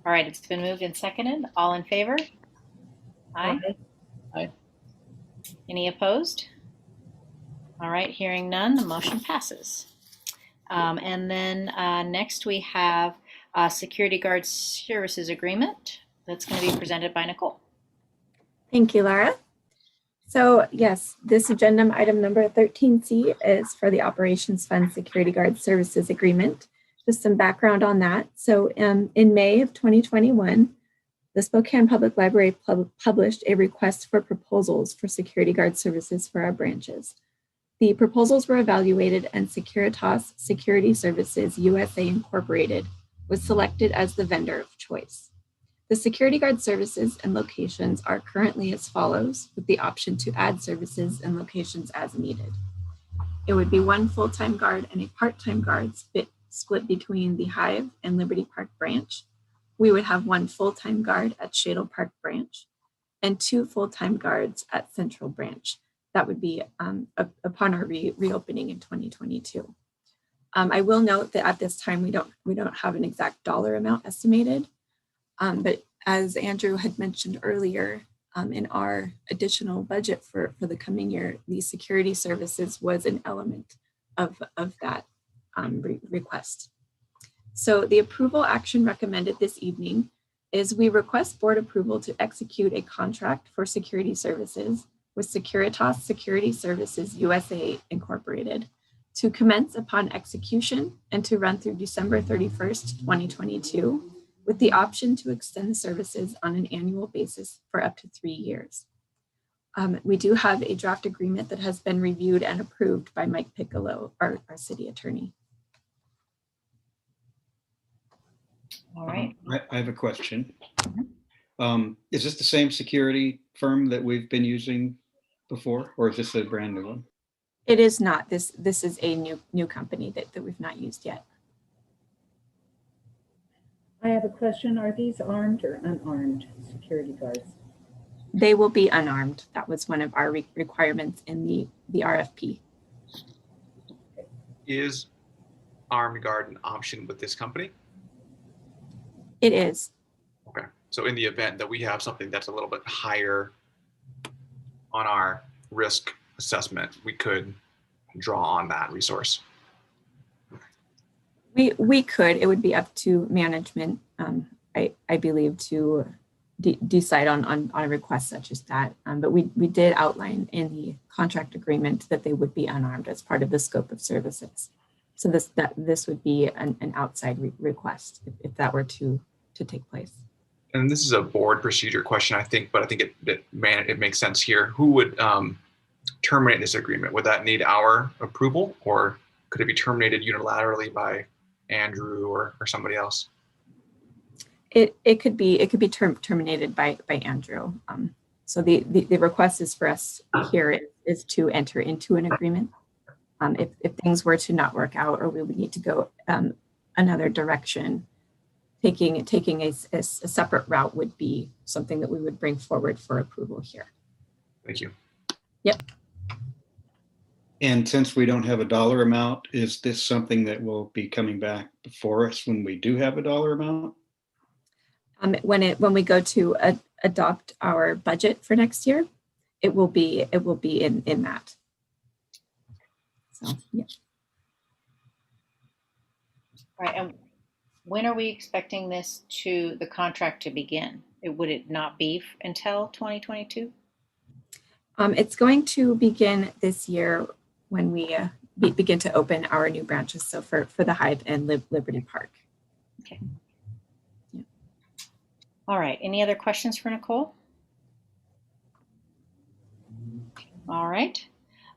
All right, it's been moved and seconded. All in favor? Aye. Aye. Any opposed? All right, hearing none, the motion passes. And then next we have a security guard services agreement that's going to be presented by Nicole. Thank you, Laura. So yes, this agenda item number 13C is for the Operations Fund Security Guard Services Agreement. Just some background on that. So in May of 2021, the Spokane Public Library published a request for proposals for security guard services for our branches. The proposals were evaluated and Securitas Security Services USA Incorporated was selected as the vendor of choice. The security guard services and locations are currently as follows, with the option to add services and locations as needed. It would be one full-time guard and a part-time guard split between the Hive and Liberty Park branch. We would have one full-time guard at Shadle Park branch and two full-time guards at Central branch. That would be upon our reopening in 2022. I will note that at this time we don't have an exact dollar amount estimated. But as Andrew had mentioned earlier, in our additional budget for the coming year, the security services was an element of that request. So the approval action recommended this evening is we request board approval to execute a contract for security services with Securitas Security Services USA Incorporated to commence upon execution and to run through December 31st, 2022. With the option to extend the services on an annual basis for up to 3 years. We do have a draft agreement that has been reviewed and approved by Mike Piccolo, our city attorney. All right. I have a question. Is this the same security firm that we've been using before, or is this a brand new one? It is not. This is a new company that we've not used yet. I have a question. Are these armed or unarmed security guards? They will be unarmed. That was one of our requirements in the RFP. Is armed guard an option with this company? It is. Okay. So in the event that we have something that's a little bit higher on our risk assessment, we could draw on that resource. We could. It would be up to management, I believe, to decide on a request such as that. But we did outline in the contract agreement that they would be unarmed as part of the scope of services. So this would be an outside request if that were to take place. And this is a board procedure question, I think, but I think it makes sense here. Who would terminate this agreement? Would that need our approval, or could it be terminated unilaterally by Andrew or somebody else? It could be terminated by Andrew. So the request is for us here is to enter into an agreement. If things were to not work out, or we would need to go another direction, taking a separate route would be something that we would bring forward for approval here. Thank you. Yep. And since we don't have a dollar amount, is this something that will be coming back before us when we do have a dollar amount? When we go to adopt our budget for next year, it will be in that. So yeah. Right, and when are we expecting the contract to begin? Would it not be until 2022? It's going to begin this year when we begin to open our new branches. So for the Hive and Liberty Park. Okay. Yeah. All right. Any other questions for Nicole? All right.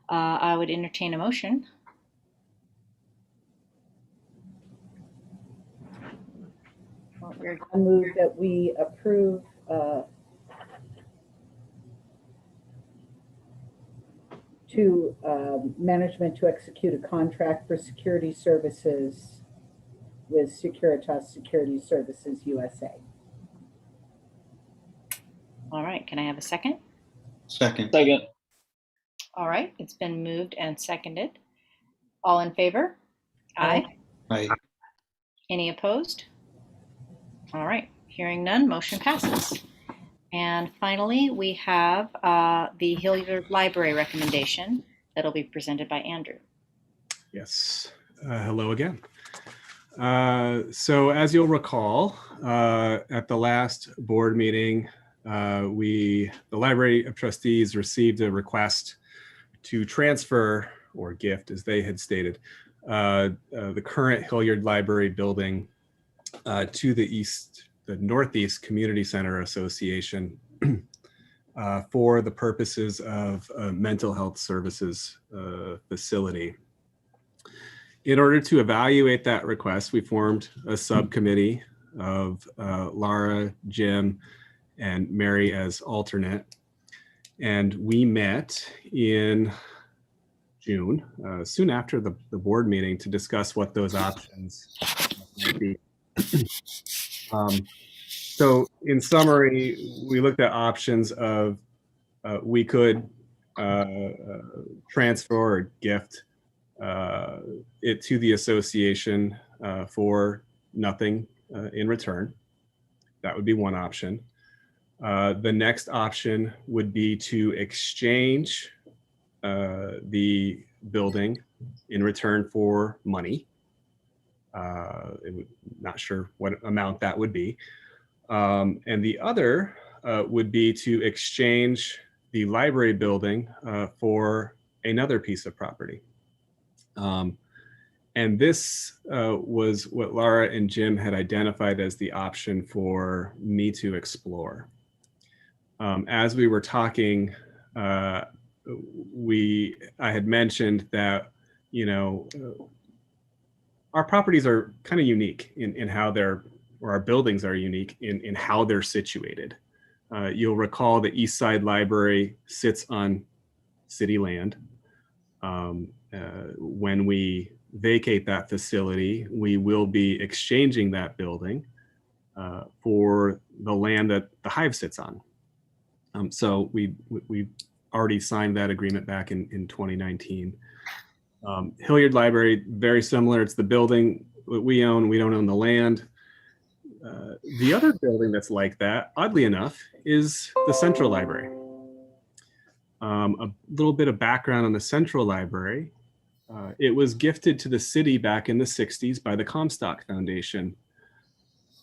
I would entertain a motion. I move that we approve management to execute a contract for security services with Securitas Security Services USA. All right. Can I have a second? Second. Second. All right. It's been moved and seconded. All in favor? Aye. Aye. Any opposed? All right. Hearing none, motion passes. And finally, we have the Hilliard Library recommendation that'll be presented by Andrew. Yes. Hello again. So as you'll recall, at the last board meeting, the Library of Trustees received a request to transfer or gift, as they had stated, the current Hilliard Library building to the Northeast Community Center Association for the purposes of a mental health services facility. In order to evaluate that request, we formed a subcommittee of Laura, Jim, and Mary as alternate. And we met in June, soon after the board meeting, to discuss what those options might be. So in summary, we looked at options of we could transfer or gift it to the association for nothing in return. That would be one option. The next option would be to exchange the building in return for money. Not sure what amount that would be. And the other would be to exchange the library building for another piece of property. And this was what Laura and Jim had identified as the option for me to explore. As we were talking, I had mentioned that, our properties are kind of unique in how or our buildings are unique in how they're situated. You'll recall the East Side Library sits on city land. When we vacate that facility, we will be exchanging that building for the land that the Hive sits on. So we already signed that agreement back in 2019. Hilliard Library, very similar. It's the building that we own. We don't own the land. The other building that's like that, oddly enough, is the Central Library. A little bit of background on the Central Library. It was gifted to the city back in the 60s by the Comstock Foundation,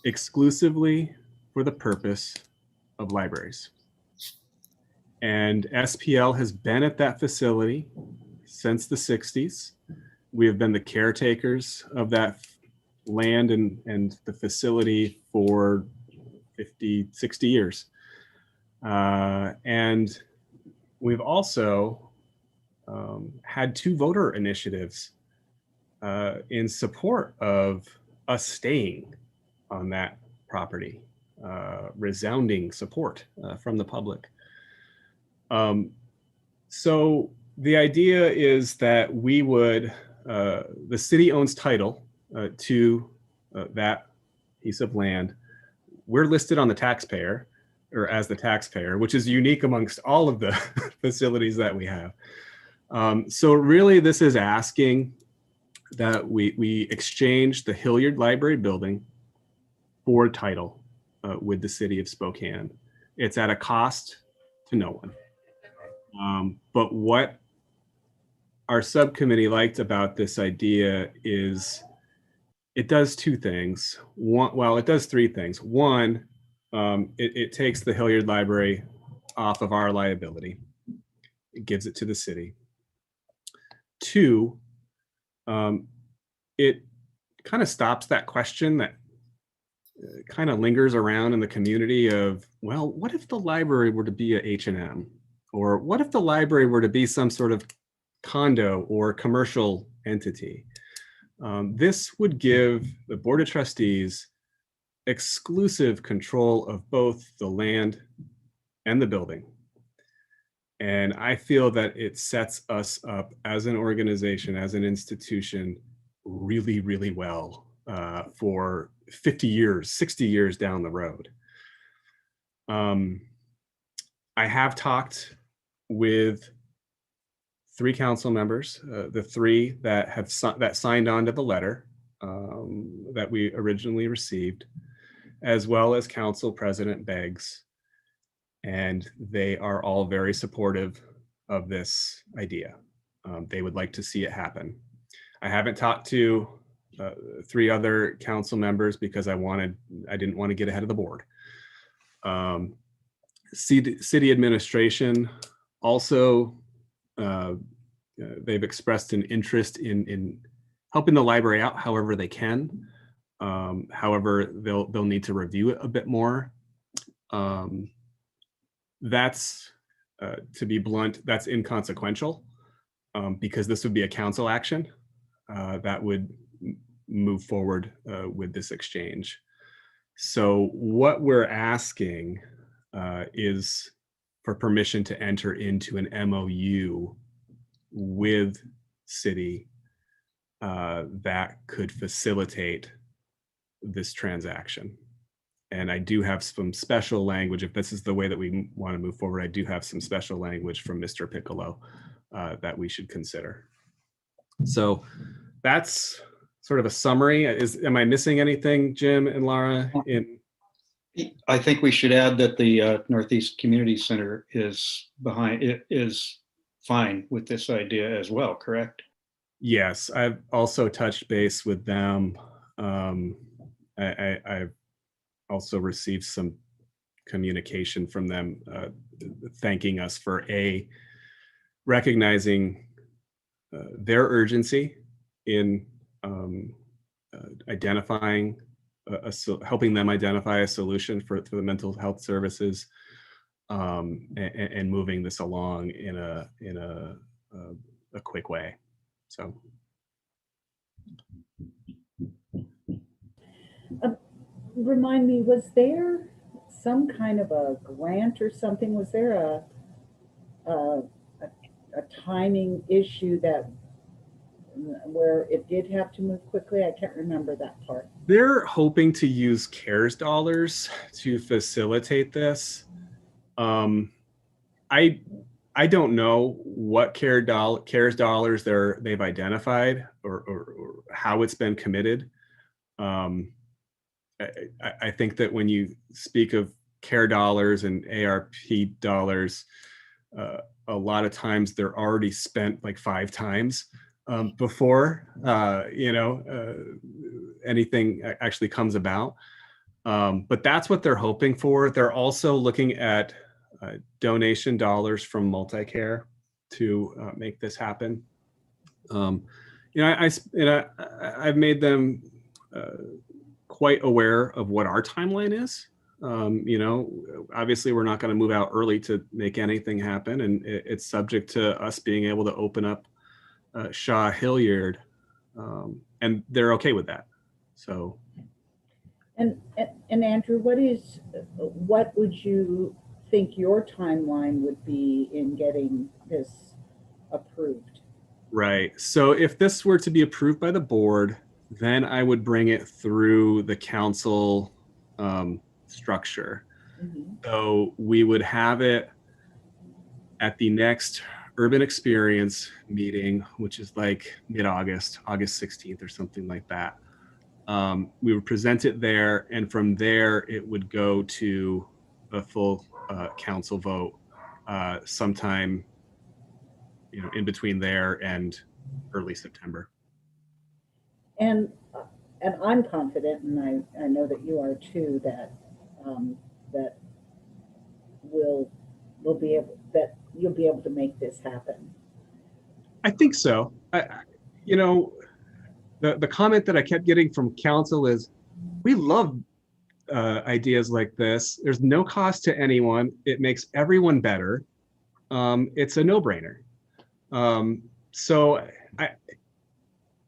exclusively for the purpose of libraries. And SPL has been at that facility since the 60s. We have been the caretakers of that land and the facility for 50, 60 years. And we've also had two voter initiatives in support of us staying on that property, resounding support from the public. So the idea is that we would, the city owns title to that piece of land. We're listed on the taxpayer, or as the taxpayer, which is unique amongst all of the facilities that we have. So really this is asking that we exchange the Hilliard Library building for title with the city of Spokane. It's at a cost to no one. But what our subcommittee liked about this idea is it does two things. Well, it does three things. One, it takes the Hilliard Library off of our liability. It gives it to the city. Two, it kind of stops that question that kind of lingers around in the community of, well, what if the library were to be a H&M? Or what if the library were to be some sort of condo or commercial entity? This would give the Board of Trustees exclusive control of both the land and the building. And I feel that it sets us up as an organization, as an institution, really, really well for 50 years, 60 years down the road. I have talked with 3 council members, the 3 that have signed on to the letter that we originally received, as well as Council President Beggs. And they are all very supportive of this idea. They would like to see it happen. I haven't talked to 3 other council members because I didn't want to get ahead of the board. City administration also, they've expressed an interest in helping the library out however they can. However, they'll need to review it a bit more. That's, to be blunt, that's inconsequential because this would be a council action that would move forward with this exchange. So what we're asking is for permission to enter into an MOU with city that could facilitate this transaction. And I do have some special language, if this is the way that we want to move forward, I do have some special language from Mr. Piccolo that we should consider. So that's sort of a summary. Am I missing anything, Jim and Lara? I think we should add that the Northeast Community Center is fine with this idea as well, correct? Yes, I've also touched base with them. I've also received some communication from them thanking us for recognizing their urgency in identifying helping them identify a solution for the mental health services and moving this along in a quick way. So. Remind me, was there some kind of a grant or something? Was there a timing issue where it did have to move quickly? I can't remember that part. They're hoping to use CARES dollars to facilitate this. I don't know what CARES dollars they've identified or how it's been committed. I think that when you speak of CARE dollars and ARP dollars, a lot of times they're already spent like 5 times before anything actually comes about. But that's what they're hoping for. They're also looking at donation dollars from Multicare to make this happen. I've made them quite aware of what our timeline is. Obviously we're not going to move out early to make anything happen, and it's subject to us being able to open up Shaw Hilliard, and they're okay with that. So. And Andrew, what would you think your timeline would be in getting this approved? Right. So if this were to be approved by the board, then I would bring it through the council structure. Mm-hmm. So we would have it at the next urban experience meeting, which is like mid-August, August 16th or something like that. We would present it there, and from there it would go to a full council vote sometime, in between there and early September. And I'm confident, and I know that you are too, that that you'll be able to make this happen. I think so. The comment that I kept getting from council is, we love ideas like this. There's no cost to anyone. It makes everyone better. It's a no-brainer. So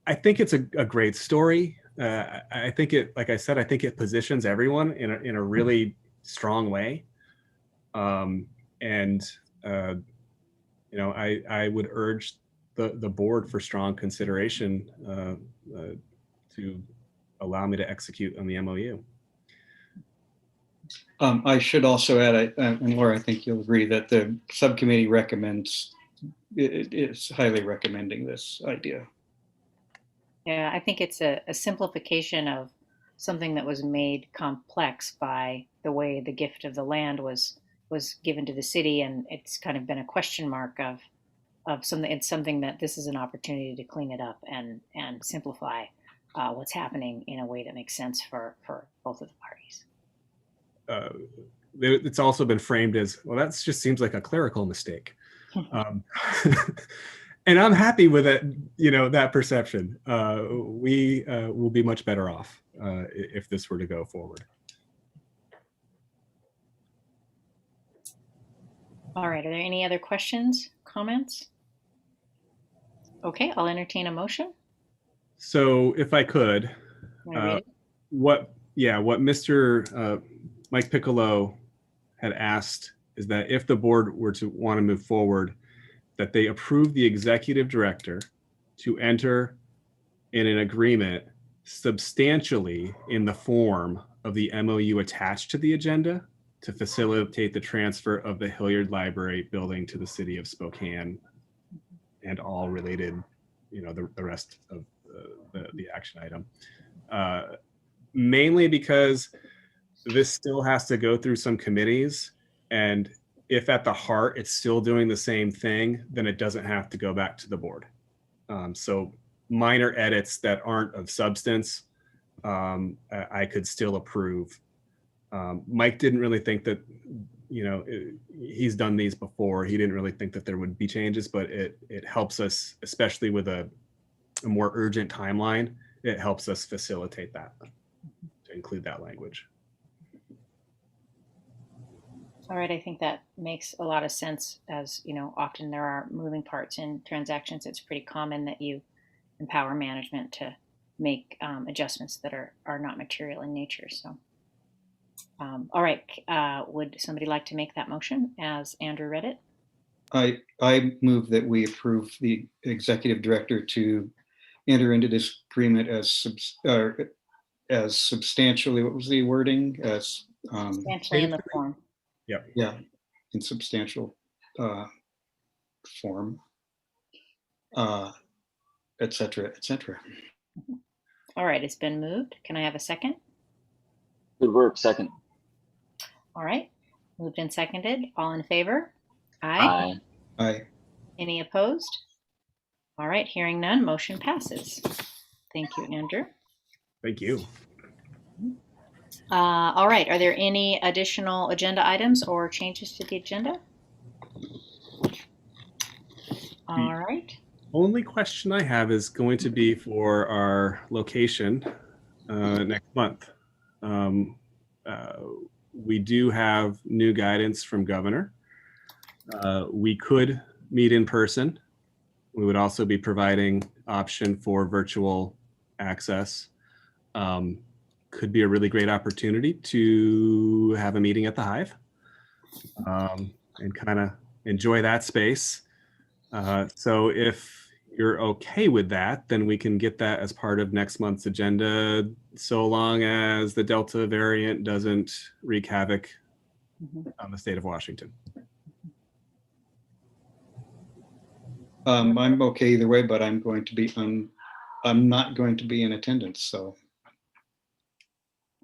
I think it's a great story. I think it, like I said, I think it positions everyone in a really strong way. I would urge the board for strong consideration to allow me to execute on the MOU. I should also add, and Laura, I think you'll agree that the subcommittee is highly recommending this idea. Yeah, I think it's a simplification of something that was made complex by the way the gift of the land was given to the city, and it's kind of been a question mark of something. It's something that this is an opportunity to clean it up and simplify what's happening in a way that makes sense for both of the parties. It's also been framed as, well, that just seems like a clerical mistake. And I'm happy with it, that perception. We will be much better off if this were to go forward. All right, are there any other questions, comments? Okay, I'll entertain a motion. So if I could, what Mr. Mike Piccolo had asked is that if the board were to want to move forward, that they approve the executive director to enter in an agreement substantially in the form of the MOU attached to the agenda to facilitate the transfer of the Hilliard Library building to the city of Spokane and all related, the rest of the action item. Mainly because this still has to go through some committees, and if at the heart it's still doing the same thing, then it doesn't have to go back to the board. So minor edits that aren't of substance, I could still approve. Mike didn't really think that, he's done these before. He didn't really think that there would be changes, but it helps us, especially with a more urgent timeline, it helps us facilitate that, to include that language. All right, I think that makes a lot of sense. As often there are moving parts in transactions. It's pretty common that you empower management to make adjustments that are not material in nature. So, all right, would somebody like to make that motion as Andrew read it? I move that we approve the executive director to enter into this agreement as substantially, what was the wording? As substantially in the form. Yep. Yeah, in substantial form, et cetera, et cetera. All right, it's been moved. Can I have a second? Good work. Second. All right, moved and seconded. All in favor? Aye. Aye. Aye. Any opposed? All right, hearing none, motion passes. Thank you, Andrew. Thank you. All right, are there any additional agenda items or changes to the agenda? All right. Only question I have is going to be for our location next month. We do have new guidance from Governor. We could meet in person. We would also be providing option for virtual access. Could be a really great opportunity to have a meeting at the Hive and kind of enjoy that space. So if you're okay with that, then we can get that as part of next month's agenda, so long as the Delta variant doesn't wreak havoc on the state of Washington. I'm okay either way, but I'm not going to be in attendance, so.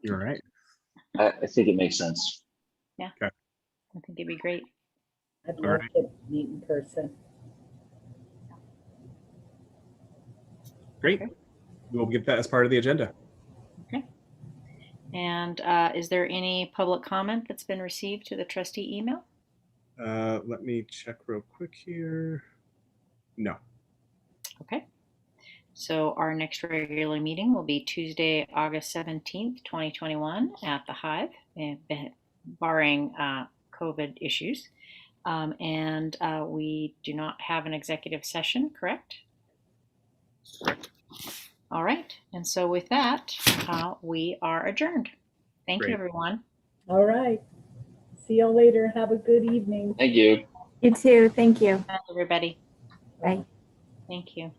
You're right. I think it makes sense. Yeah. Okay. I think it'd be great. I'd All love right. to meet in person. Great. We'll get that as part of the agenda. Okay. And is there any public comment that's been received to the trustee email? Let me check real quick here. No. Okay. So our next regular meeting will be Tuesday, August 17th, 2021 at the Hive, barring COVID issues. And we do not have an executive session, correct? All right. And so with that, we are adjourned. Thank Great. you, everyone. All right. See y'all later. Have a good evening. Thank you. You too. Thank you. Bye, everybody. Bye. Thank you.